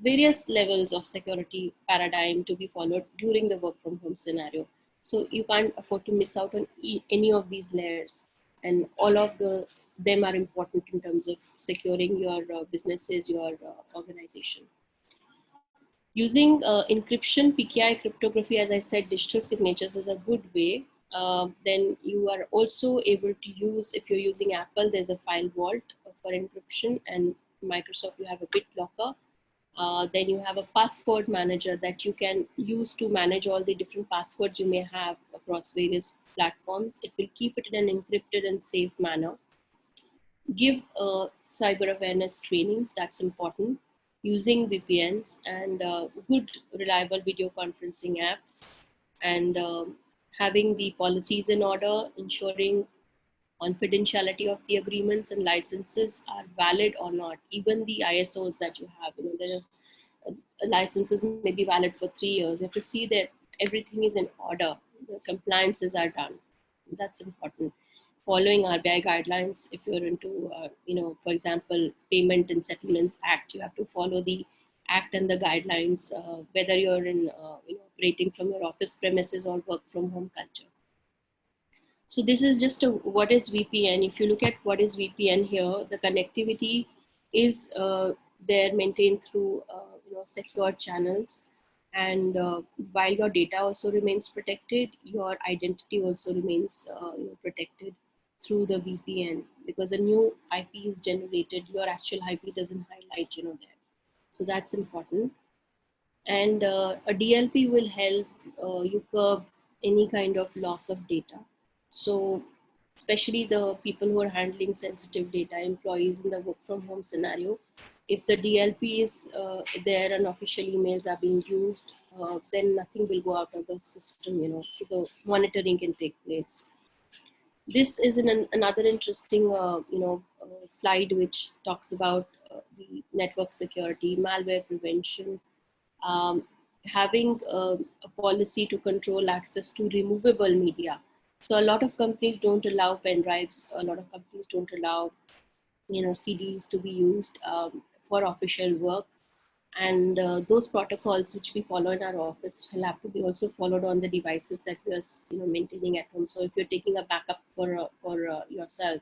Various levels of security paradigm to be followed during the work from home scenario. So you can't afford to miss out on any of these layers, and all of them are important in terms of securing your businesses, your organization. Using encryption, PKI cryptography, as I said, digital signatures is a good way. Then you are also able to use, if you're using Apple, there's a file vault for encryption, and Microsoft, you have a BitLocker. Then you have a password manager that you can use to manage all the different passwords you may have across various platforms. It will keep it in an encrypted and safe manner. Give cyber awareness trainings, that's important. Using VPNs and good reliable video conferencing apps, and having the policies in order, ensuring confidentiality of the agreements and licenses are valid or not. Even the ISOs that you have, the licenses may be valid for 3 years. You have to see that everything is in order, the compliances are done. That's important. Following RBI guidelines, if you're into, for example, Payment and Settlements Act, you have to follow the act and the guidelines, whether you're in, operating from your office premises or work from home culture. So this is just what is VPN. If you look at what is VPN here, the connectivity is there maintained through secure channels, and while your data also remains protected, your identity also remains protected through the VPN, because a new IP is generated, your actual IP doesn't highlight there. So that's important. And a DLP will help you curb any kind of loss of data. So especially the people who are handling sensitive data, employees in the work from home scenario, if the DLP is there and official emails are being used, then nothing will go out of the system, so the monitoring can take place. This is another interesting slide which talks about the network security, malware prevention, um, having a policy to control access to removable media. So a lot of companies don't allow pen drives. A lot of companies don't allow, CDs to be used for official work. And those protocols which we follow in our office will have to be also followed on the devices that we are, maintaining at home. So if you're taking a backup for yourself,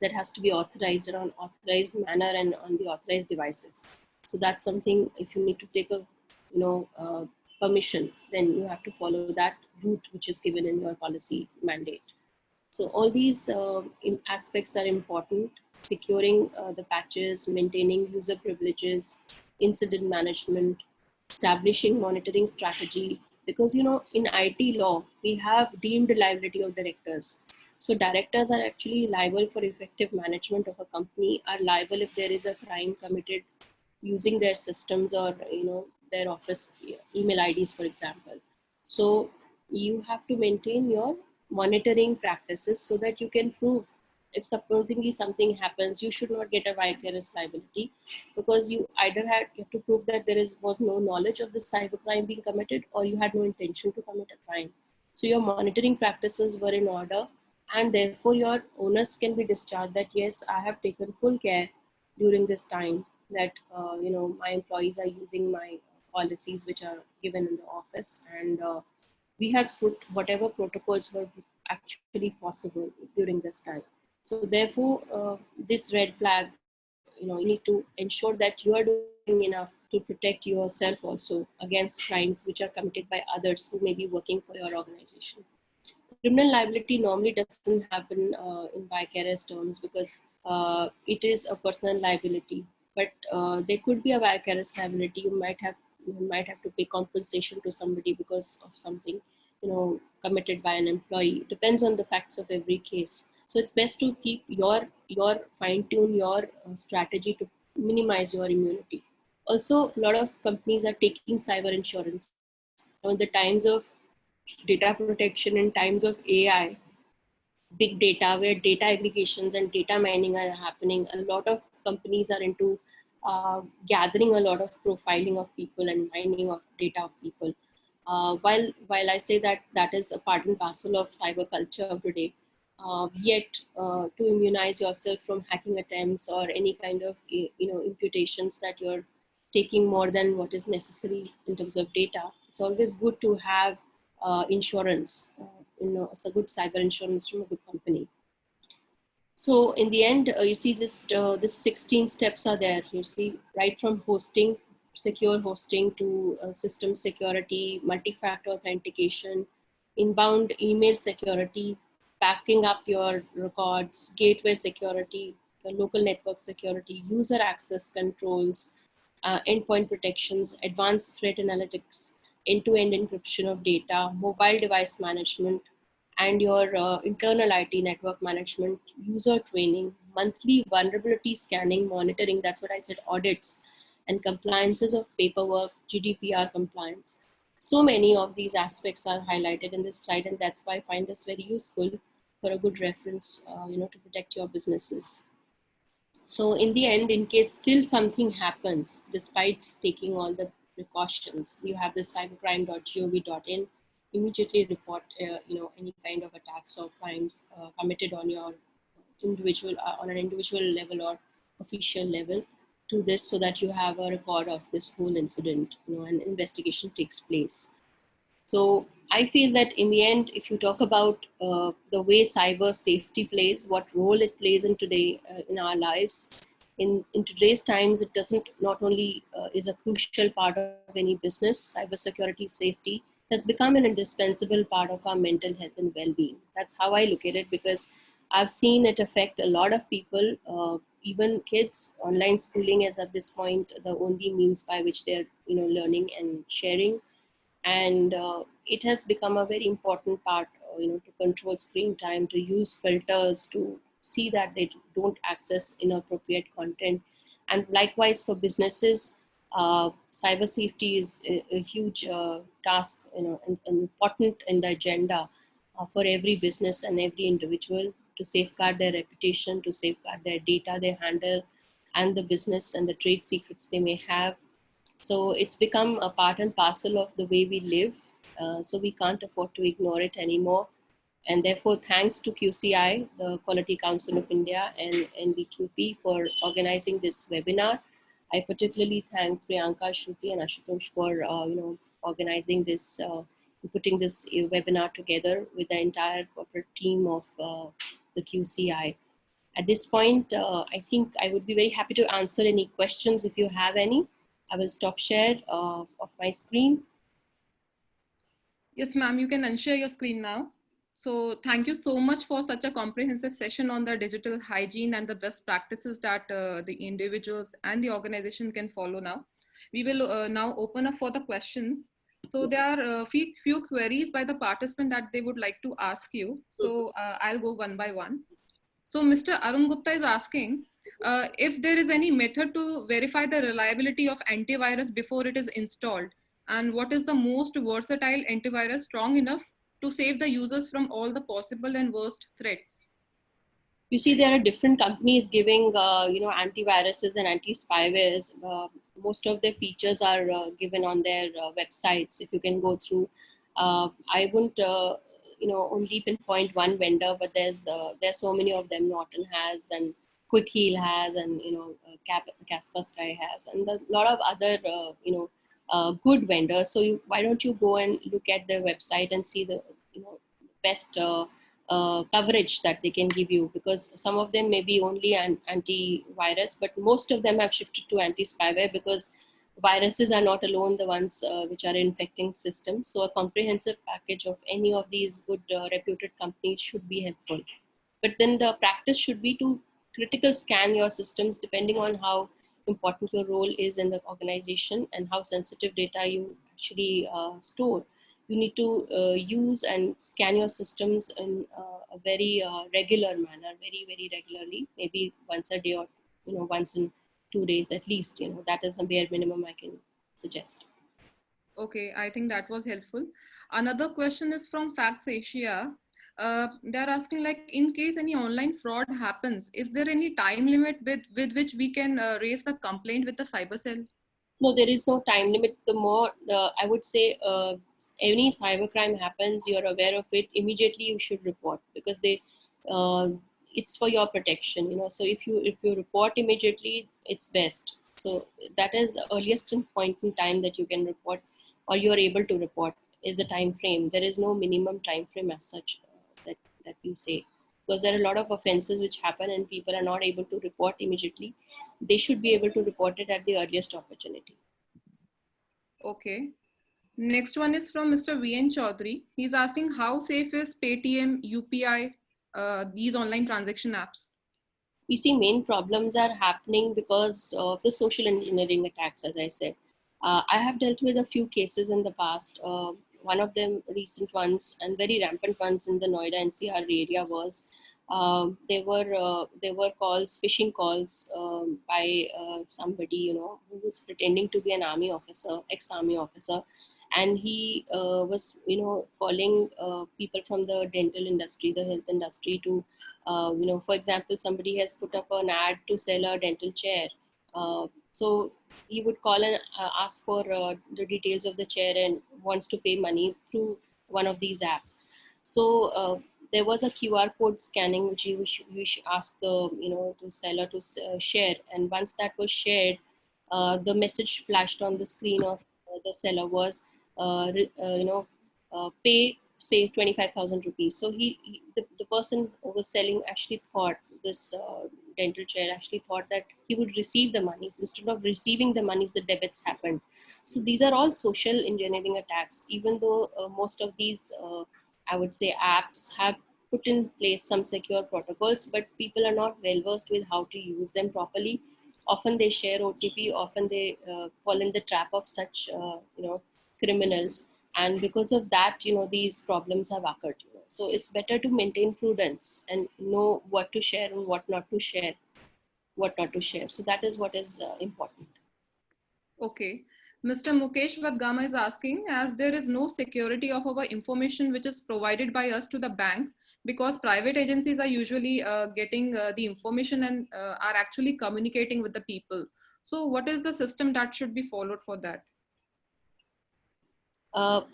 that has to be authorized in an authorized manner and on the authorized devices. So that's something, if you need to take a permission, then you have to follow that route which is given in your policy mandate. So all these aspects are important: securing the patches, maintaining user privileges, incident management, establishing monitoring strategy. Because in IT law, we have deemed liability of directors. So directors are actually liable for effective management of a company, are liable if there is a crime committed using their systems or their office email IDs, for example. So you have to maintain your monitoring practices so that you can prove if supposedly something happens, you should not get a vicarious liability, because you either you have to prove that was no knowledge of the cybercrime being committed, or you had no intention to commit a crime. So your monitoring practices were in order, and therefore your onus can be discharged that yes, I have taken full care during this time that my employees are using my policies which are given in the office, and we had put whatever protocols were actually possible during this time. So therefore, this red flag, you need to ensure that you are doing enough to protect yourself also against crimes which are committed by others who may be working for your organization. Criminal liability normally doesn't happen in vicarious terms, because it is a personal liability, but there could be a vicarious liability. You might have to pay compensation to somebody because of something committed by an employee. It depends on the facts of every case. So it's best to keep your fine tune your strategy to minimize your immunity. Also, a lot of companies are taking cyber insurance. In the times of data protection, in times of AI, big data, where data aggregations and data mining are happening, a lot of companies are into gathering a lot of profiling of people and mining of data of people. While I say that that is a part and parcel of cyber culture of today, yet to immunize yourself from hacking attempts or any kind of imputations that you're taking more than what is necessary in terms of data, it's always good to have insurance. It's a good cyber insurance from a good company. So in the end, you see this 16 steps are there. You see, right from hosting, secure hosting to system security, multi-factor authentication, inbound email security, backing up your records, gateway security, local network security, user access controls, endpoint protections, advanced threat analytics, end-to-end encryption of data, mobile device management, and your internal IT network management, user training, monthly vulnerability scanning, monitoring, that's what I said, audits, and compliances of paperwork, GDPR compliance. So many of these aspects are highlighted in this slide, and that's why I find this very useful for a good reference, to protect your businesses. So in the end, in case still something happens, despite taking all the precautions, you have this cybercrime.gov.in, immediately report, any kind of attacks or crimes committed on your individual, on an individual level or official level to this, so that you have a record of this whole incident, and investigation takes place. So I feel that in the end, if you talk about the way cyber safety plays, what role it plays in today in our lives, in today's times, it doesn't not only is a crucial part of any business. Cybersecurity safety has become an indispensable part of our mental health and well-being. That's how I look at it, because I've seen it affect a lot of people, even kids. Online schooling is at this point the only means by which they're learning and sharing, and it has become a very important part, to control screen time, to use filters to see that they don't access inappropriate content. And likewise for businesses, cyber safety is a huge task, and important in the agenda for every business and every individual, to safeguard their reputation, to safeguard their data they handle, and the business and the trade secrets they may have. So it's become a part and parcel of the way we live. So we can't afford to ignore it anymore. And therefore, thanks to QCI, the Quality Council of India, and NBQP for organizing this webinar. I particularly thank Priyanka, Shruti, and Ashutosh for organizing this, putting this webinar together with the entire corporate team of the QCI. At this point, I think I would be very happy to answer any questions if you have any. I will stop share of my screen. Yes, ma'am, you can unshare your screen now. So thank you so much for such a comprehensive session on the digital hygiene and the best practices that the individuals and the organization can follow now. We will now open up for the questions. So there are a few queries by the participant that they would like to ask you. So I'll go one by one. So Mr. Arun Gupta is asking if there is any method to verify the reliability of antivirus before it is installed, and what is the most versatile antivirus strong enough to save the users from all the possible and worst threats? You see, there are different companies giving, antiviruses and anti-spywares. Most of their features are given on their websites. If you can go through, I wouldn't, only pinpoint one vendor, but there's so many of them. Norton has, then Quick Heal has, and Kaspersky has, and a lot of other, good vendors. So why don't you go and look at their website and see the, best coverage that they can give you, because some of them may be only an antivirus, but most of them have shifted to anti-spyware, because viruses are not alone the ones which are infecting systems. So a comprehensive package of any of these good reputed companies should be helpful. But then the practice should be to critical scan your systems depending on how important your role is in the organization and how sensitive data you actually store. You need to use and scan your systems in a very regular manner, very, very regularly, maybe once a day, or once in 2 days at least. That is a bare minimum I can suggest. Okay, I think that was helpful. Another question is from Facts Asia. They're asking, like, in case any online fraud happens, is there any time limit with which we can raise the complaint with the cyber cell? No, there is no time limit. I would say, any cybercrime happens, you're aware of it, immediately you should report, because uh, it's for your protection. So if you report immediately, it's best. So that is the earliest point in time that you can report, or you are able to report, is the time frame. There is no minimum time frame as such that we say, because there are a lot of offenses which happen and people are not able to report immediately. They should be able to report it at the earliest opportunity. Okay. Next one is from Mr. VN Chaudhary. He's asking how safe is Paytm, UPI, these online transaction apps? We see main problems are happening because of the social engineering attacks, as I said. I have dealt with a few cases in the past. One of them, recent ones and very rampant ones in the Noida NCR area, was there were calls, phishing calls by somebody, who was pretending to be an army officer, ex-army officer, and he was, calling people from the dental industry, the health industry, to for example, somebody has put up an ad to sell a dental chair. So he would call and ask for the details of the chair and wants to pay money through one of these apps. So there was a QR code scanning which you should ask the to seller to share, and once that was shared, the message flashed on the screen of the seller was pay say 25,000 rupees. So the person who was selling actually thought this dental chair actually thought that he would receive the monies. Instead of receiving the monies, the debits happened. So these are all social engineering attacks. Even though most of these, I would say, apps have put in place some secure protocols, but people are not well versed with how to use them properly. Often they share OTP. Often they fall in the trap of such criminals, and because of that, these problems have occurred. So it's better to maintain prudence and know what to share and what not to share, so that is what is important. Okay. Mr. Mukesh Vadgama is asking, as there is no security of our information which is provided by us to the bank, because private agencies are usually getting the information and are actually communicating with the people. So what is the system that should be followed for that?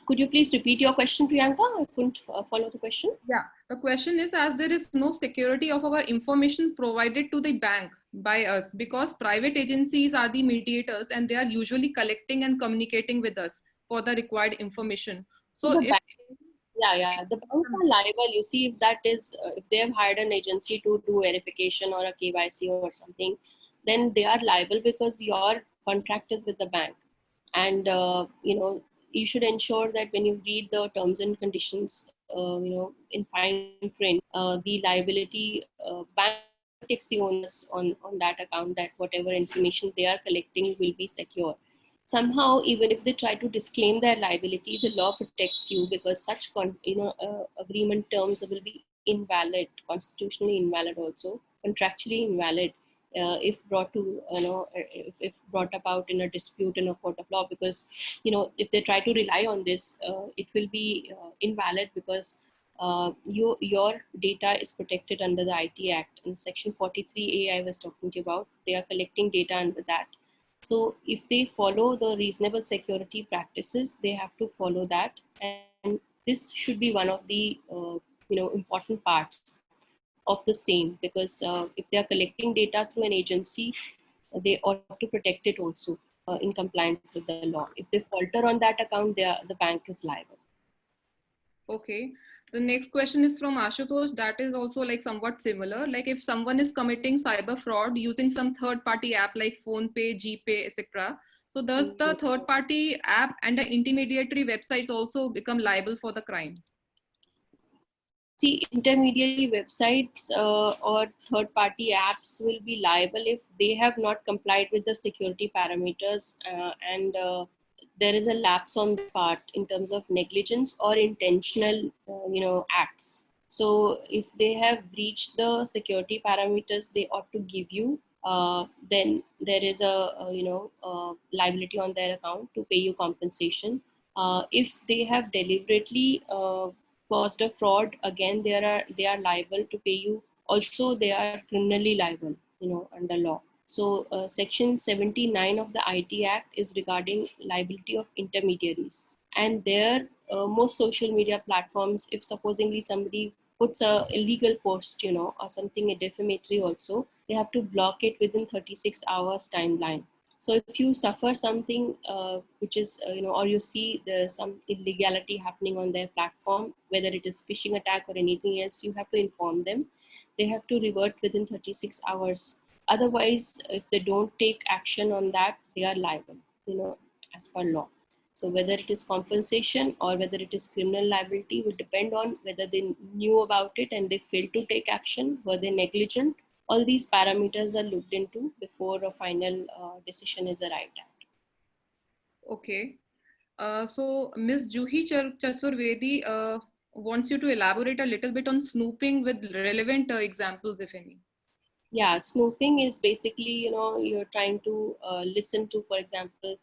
Could you please repeat your question, Priyanka? I couldn't follow the question. Yeah, the question is, as there is no security of our information provided to the bank by us, because private agencies are the mediators and they are usually collecting and communicating with us for the required information. So So the if bank, the banks are liable. You see, if that is, if they have hired an agency to do verification or a KYC or something, then they are liable because your contract is with the bank, and you should ensure that when you read the terms and conditions, in fine print, the liability bank takes the onus on that account, that whatever information they are collecting will be secure. Somehow, even if they try to disclaim their liability, the law protects you, because such agreement terms will be invalid, constitutionally invalid, also contractually invalid, if brought to if brought about in a dispute in a court of law. Because if they try to rely on this, it will be invalid, because your data is protected under the IT Act in Section 43A. I was talking to you about. They are collecting data under that. So if they follow the reasonable security practices, they have to follow that, and this should be one of the important parts of the same, because if they are collecting data through an agency, they ought to protect it also in compliance with the law. If they falter on that account, the bank is liable. okay. The next question is from Ashutosh. That is also like somewhat similar. Like if someone is committing cyber fraud using some third party app like PhonePe, GPay, etc. So does the third party app and the intermediary websites also become liable for the crime? See, intermediary websites or third-party apps will be liable if they have not complied with the security parameters, and there is a lapse on the part in terms of negligence or intentional, acts. So, if they have breached the security parameters, they ought to give you. Then there is a liability on their account to pay you compensation. If they have deliberately caused a fraud, again they are liable to pay you. Also, they are criminally liable, under law. So section 79 of the IT Act is regarding liability of intermediaries, and there most social media platforms, if supposingly somebody puts a illegal post, or something defamatory also, they have to block it within 36 hours timeline. So if you suffer something which is, or you see there's some illegality happening on their platform, whether it is phishing attack or anything else, you have to inform them. They have to revert within 36 hours. Otherwise, if they don't take action on that, they are liable, as per law. So whether it is compensation or whether it is criminal liability will depend on whether they knew about it and they failed to take action, were they negligent. All these parameters are looked into before a final decision is arrived at. Okay. So Ms. Juhi Chaturvedi wants you to elaborate a little bit on snooping with relevant examples, if any. Yeah, snooping is basically, you're trying to listen to, for example,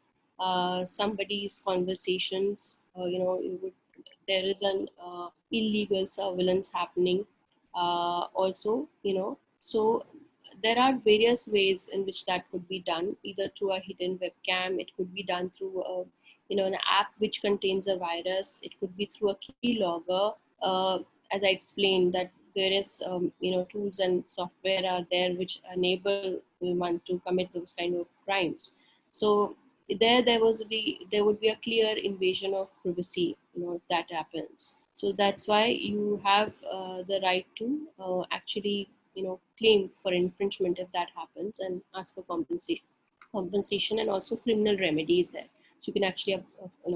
somebody's conversations. There is an illegal surveillance happening. Also, so there are various ways in which that could be done, either through a hidden webcam. It could be done through an app which contains a virus. It could be through a keylogger. As I explained, that various tools and software are there which enable one to commit those kind of crimes. So there would be a clear invasion of privacy, if that happens. So that's why you have the right to actually claim for infringement if that happens, and ask for compensation, and also criminal remedies there. So you can actually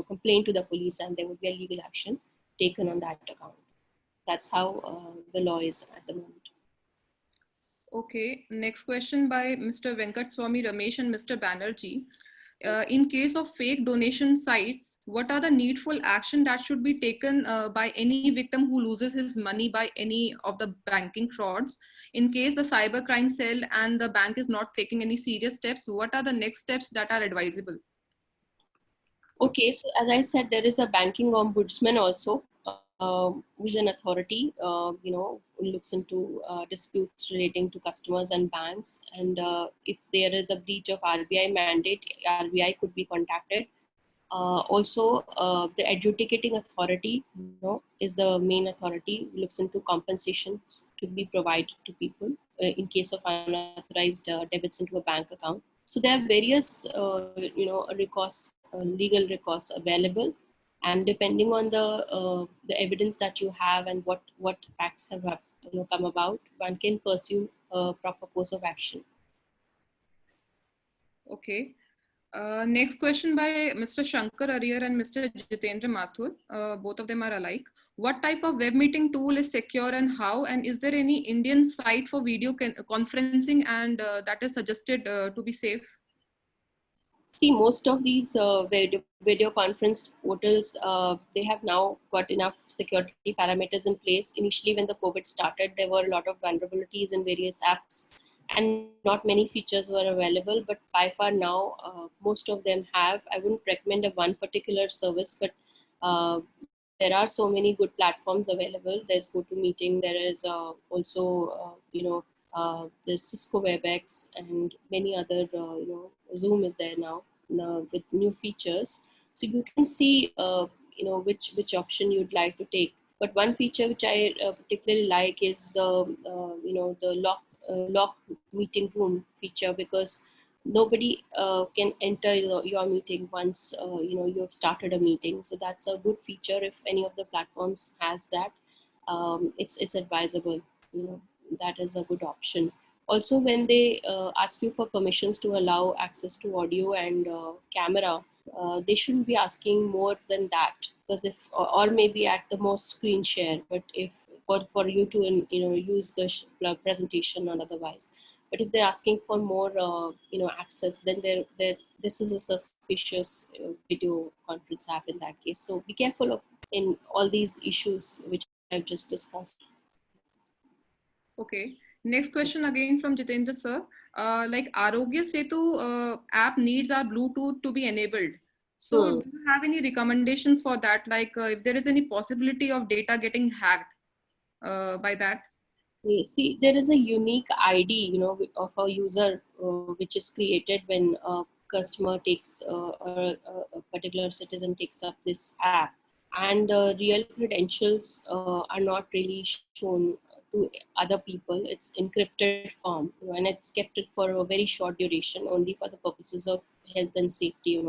complain to the police, and there would be a legal action taken on that account. That's how the law is at the moment. Okay, next question by Mr. Venkat Swami Ramesh and Mr. Banerjee. In case of fake donation sites, what are the needful action that should be taken by any victim who loses his money by any of the banking frauds? In case the cybercrime cell and the bank is not taking any serious steps, what are the next steps that are advisable? Okay, so as I said, there is a banking ombudsman also, who's an authority, who looks into disputes relating to customers and banks. And if there is a breach of RBI mandate, RBI could be contacted. Also, the adjudicating authority, is the main authority, looks into compensations to be provided to people in case of unauthorized debits into a bank account. So there are various, recourse, legal recourse available, and depending on the evidence that you have and what facts have come about, one can pursue a proper course of action. Okay. Next question by Mr. Shankar Ariyar and Mr. Jitendra Mathur. Both of them are alike. What type of web meeting tool is secure and how? And is there any Indian site for video conferencing and that is suggested to be safe? See, most of these video conference portals, they have now got enough security parameters in place. Initially, when the COVID started, there were a lot of vulnerabilities in various apps, and not many features were available. But by far now, most of them have. I wouldn't recommend a one particular service, but there are so many good platforms available. There's GoToMeeting. There is also, there's Cisco WebEx and many other, Zoom is there now with new features. So you can see, which option you'd like to take. But one feature which I particularly like is the lock meeting room feature, because nobody can enter your meeting once you have started a meeting. So that's a good feature. If any of the platforms has that, it's advisable. That is a good option. Also, when they ask you for permissions to allow access to audio and camera, they shouldn't be asking more than that, because if or maybe at the most screen share. But if for you to use the presentation or otherwise, but if they're asking for more access, then this is a suspicious video conference app in that case. So be careful of in all these issues which I've just discussed. Okay. Next question again from Jitendra sir. Like Arogya Setu app needs our Bluetooth to be enabled. So do you have any recommendations for that? Like if there is any possibility of data getting hacked by that? See, there is a unique ID, of a user, which is created when a customer takes or a particular citizen takes up this app, and real credentials are not really shown to other people. It's encrypted form, and it's kept it for a very short duration, only for the purposes of health and safety,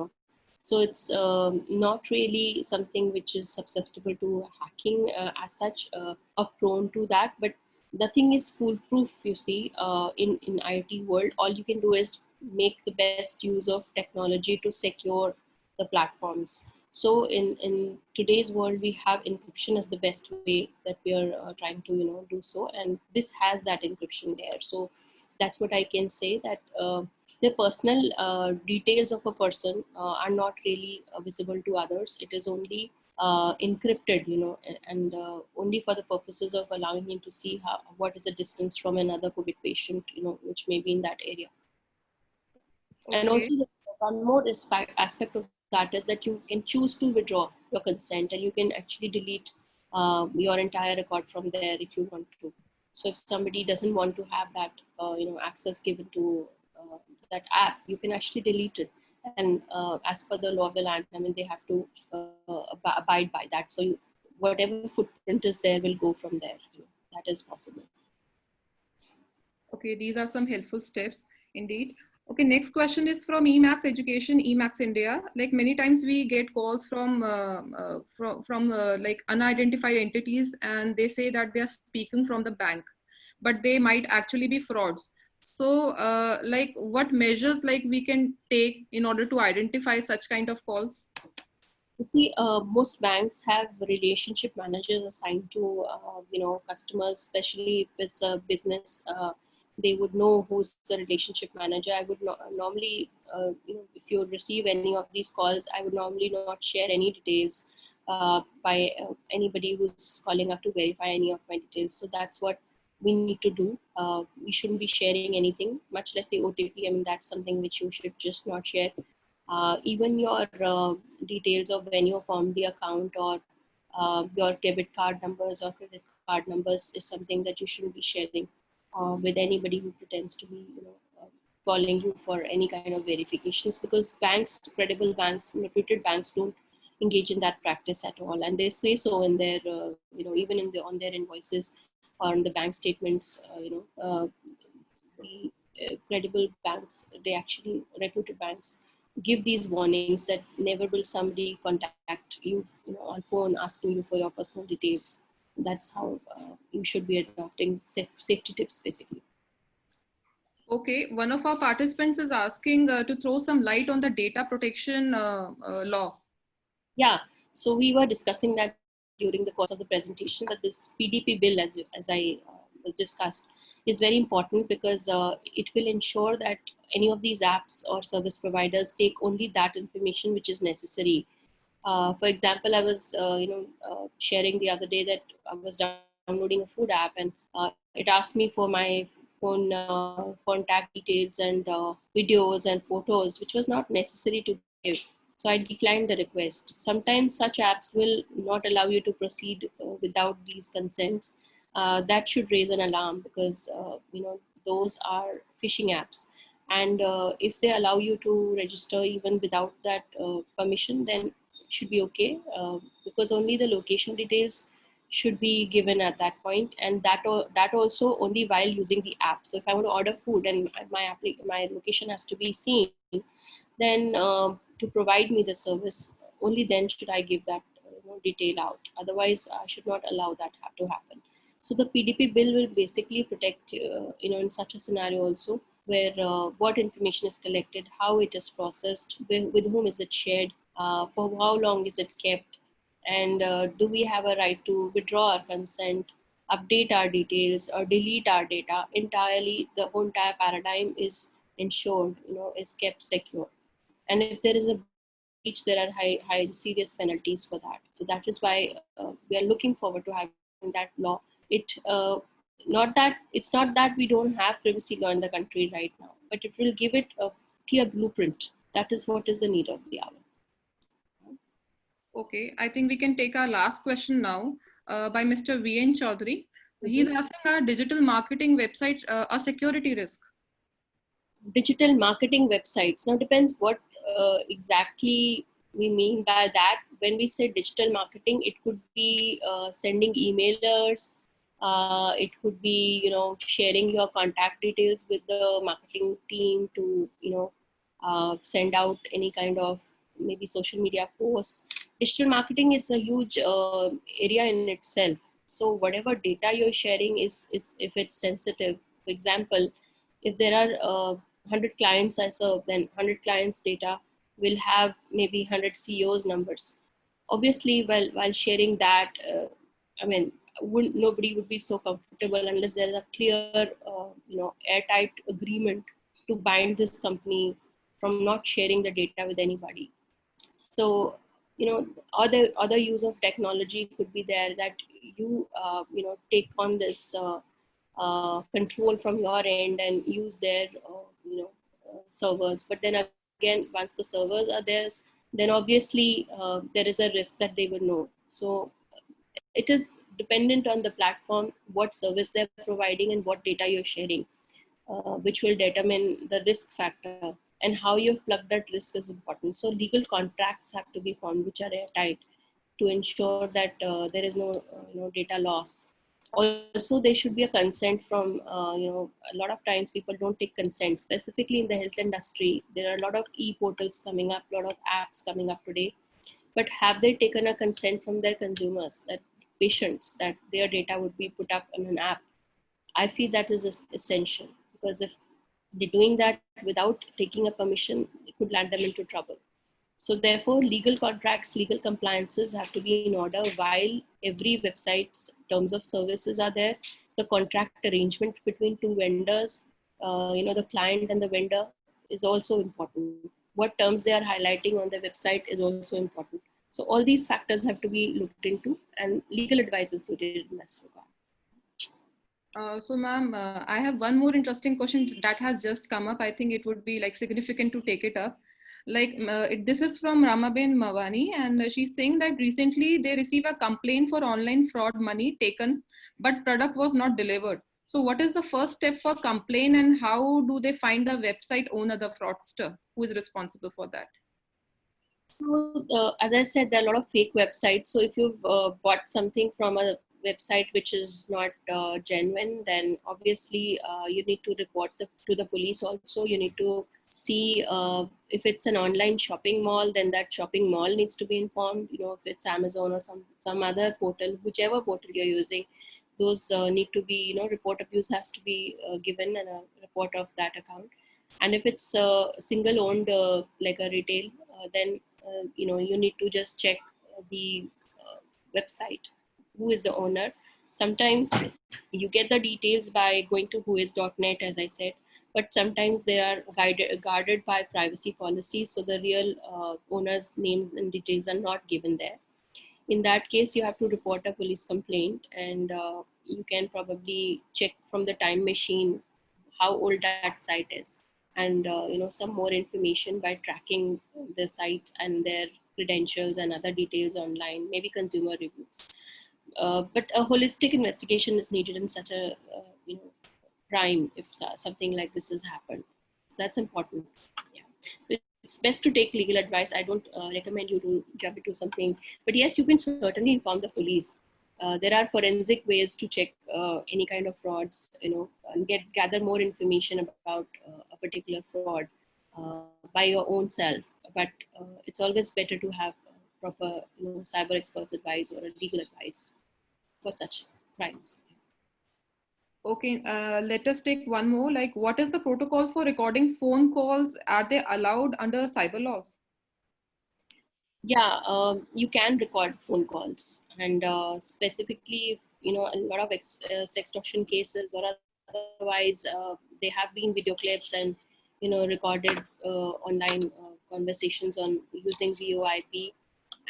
So it's not really something which is susceptible to hacking as such, or prone to that. But nothing is foolproof, you see. In IoT world, all you can do is make the best use of technology to secure the platforms. So in today's world, we have encryption as the best way that we are trying to do so, and this has that encryption there. So that's what I can say, that the personal details of a person are not really visible to others. It is only encrypted, and only for the purposes of allowing him to see what is the distance from another COVID patient, which may be in that area. And also, Okay. one more aspect of that is that you can choose to withdraw your consent, and you can actually delete your entire record from there if you want to. So if somebody doesn't want to have that, access given to that app, you can actually delete it. And as per the law of the land, I mean, they have to abide by that. So whatever footprint is there will go from there. That is possible. Okay, these are some helpful steps indeed. Okay, next question is from Emacs Education, Emacs India. Like many times we get calls from like unidentified entities, and they say that they are speaking from the bank, but they might actually be frauds. So, like what measures like we can take in order to identify such kind of calls? You see, most banks have relationship managers assigned to customers, especially if it's a business. They would know who's the relationship manager. I would normally, if you receive any of these calls, I would normally not share any details by anybody who's calling up to verify any of my details. So that's what we need to do. We shouldn't be sharing anything, much less the OTP. I mean, that's something which you should just not share. Even your details of when you formed the account, or your debit card numbers or credit card numbers, is something that you shouldn't be sharing with anybody who pretends to be calling you for any kind of verifications, because banks, credible banks, reputed banks, don't engage in that practice at all, and they say so in their even on their invoices or on the bank statements. The credible banks, they actually, reputed banks, give these warnings that never will somebody contact you, on phone asking you for your personal details. That's how you should be adopting safety tips, basically. Okay, one of our participants is asking to throw some light on the data protection law. Yeah, so we were discussing that during the course of the presentation, but this PDP bill, as I discussed, is very important, because it will ensure that any of these apps or service providers take only that information which is necessary. For example, I was sharing the other day that I was downloading a food app, and it asked me for my phone contact details and videos and photos, which was not necessary to give. So I declined the request. Sometimes such apps will not allow you to proceed without these consents. That should raise an alarm, because those are phishing apps, and if they allow you to register even without that permission, then it should be okay, because only the location details should be given at that point, and that also only while using the app. So if I want to order food and my location has to be seen, then to provide me the service, only then should I give that detail out. Otherwise, I should not allow that to happen. So the PDP bill will basically protect, in such a scenario also, where what information is collected, how it is processed, with whom is it shared, for how long is it kept, and do we have a right to withdraw our consent, update our details, or delete our data entirely. The whole entire paradigm is ensured, is kept secure. And if there is a breach, there are high serious penalties for that. So that is why we are looking forward to having that law. It's not that we don't have privacy law in the country right now, but it will give it a clear blueprint. That is what is the need of the hour. Okay, I think we can take our last question now by Mr. VN Chaudhary. He's Mhm. asking, our digital marketing website a security risk? Digital marketing websites. Now, depends what exactly we mean by that. When we say digital marketing, it could be sending emailers. It could be, sharing your contact details with the marketing team to, send out any kind of maybe social media posts. Digital marketing is a huge area in itself. So whatever data you're sharing is if it's sensitive. For example, if there are 100 clients I serve, then 100 clients data will have maybe 100 CEOs numbers. Obviously, while sharing that, I mean, nobody would be so comfortable unless there is a clear, airtight agreement to bind this company from not sharing the data with anybody. So, other use of technology could be there, that take on this control from your end and use their servers. But then again, once the servers are theirs, then obviously there is a risk that they will know. So it is dependent on the platform, what service they're providing and what data you're sharing, which will determine the risk factor, and how you've plugged that risk is important. So legal contracts have to be formed which are airtight to ensure that there is no data loss. Also, there should be a consent from, a lot of times people don't take consent, specifically in the health industry. There are a lot of e-portals coming up, a lot of apps coming up today. But have they taken a consent from their consumers, that patients, that their data would be put up on an app? I feel that is essential, because if they're doing that without taking a permission, it could land them into trouble. So therefore, legal contracts, legal compliances have to be in order while every website's terms of services are there. The contract arrangement between two vendors, the client and the vendor, is also important. What terms they are highlighting on the website is also important. So all these factors have to be looked into, and legal advice is needed in this regard. So ma'am, I have one more interesting question that has just come up. I think it would be like significant to take it up. Like this is from Ramaben Mawani, and she's saying that recently they receive a complaint for online fraud money taken, but product was not delivered. So what is the first step for complaint, and how do they find the website owner, the fraudster, who is responsible for that? So as I said, there are a lot of fake websites. So if you've bought something from a website which is not genuine, then obviously you need to report to the police. Also, you need to see if it's an online shopping mall, then that shopping mall needs to be informed. If it's Amazon or some other portal, whichever portal you're using, those need to be, report abuse has to be given, and a report of that account. And if it's single owned, like a retail, then you need to just check the website, who is the owner. Sometimes you get the details by going to whois.net, as I said, but sometimes they are guarded by privacy policies, so the real owner's name and details are not given there. In that case, you have to report a police complaint, and you can probably check from the time machine how old that site is, and some more information by tracking the site and their credentials and other details online, maybe consumer reviews. But a holistic investigation is needed in such a crime if something like this has happened. So that's important. Yeah. It's best to take legal advice. I don't recommend you to jump into something, but yes, you can certainly inform the police. There are forensic ways to check any kind of frauds, and gather more information about a particular fraud by your own self. But it's always better to have proper, cyber experts advice or a legal advice for such crimes. Okay, let us take one more. Like, what is the protocol for recording phone calls? Are they allowed under cyber laws? Yeah, you can record phone calls, and specifically, a lot of sextortion cases or otherwise, they have been video clips and recorded online conversations on using VoIP,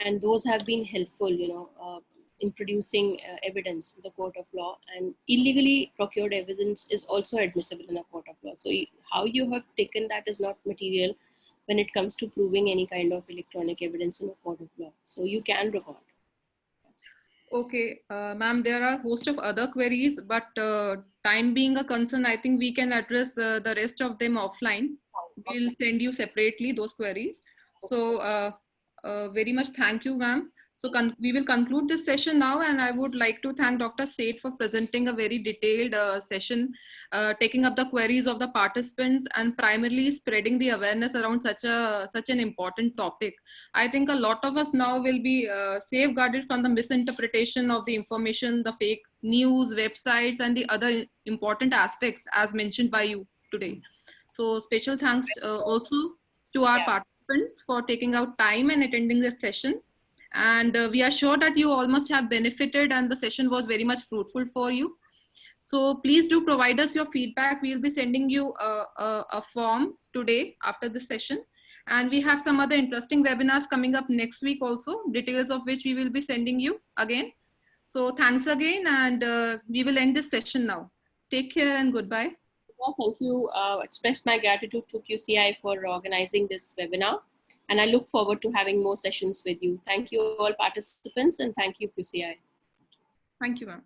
and those have been helpful, in producing evidence in the court of law. And illegally procured evidence is also admissible in a court of law. So how you have taken that is not material when it comes to proving any kind of electronic evidence in a court of law. So you can record. Okay, ma'am, there are a host of other queries, but time being a concern, I think we can address the rest of them offline. We'll send you separately those queries. So very much thank you, ma'am. So we will conclude this session now, and I would like to thank Dr. Seth for presenting a very detailed session, taking up the queries of the participants and primarily spreading the awareness around such an important topic. I think a lot of us now will be safeguarded from the misinterpretation of the information, the fake news, websites, and the other important aspects as mentioned by you today. So special thanks also to our participants participants for taking out time and attending this session. And we are sure that you all must have benefited and the session was very much fruitful for you. So please do provide us your feedback. We'll be sending you a form today after this session. And we have some other interesting webinars coming up next week also, details of which we will be sending you again. So thanks again, and we will end this session now. Take care and goodbye. Thank you. Express my gratitude to QCI for organizing this webinar. And I look forward to having more sessions with you. Thank you all participants, and thank you QCI. Thank you, ma'am.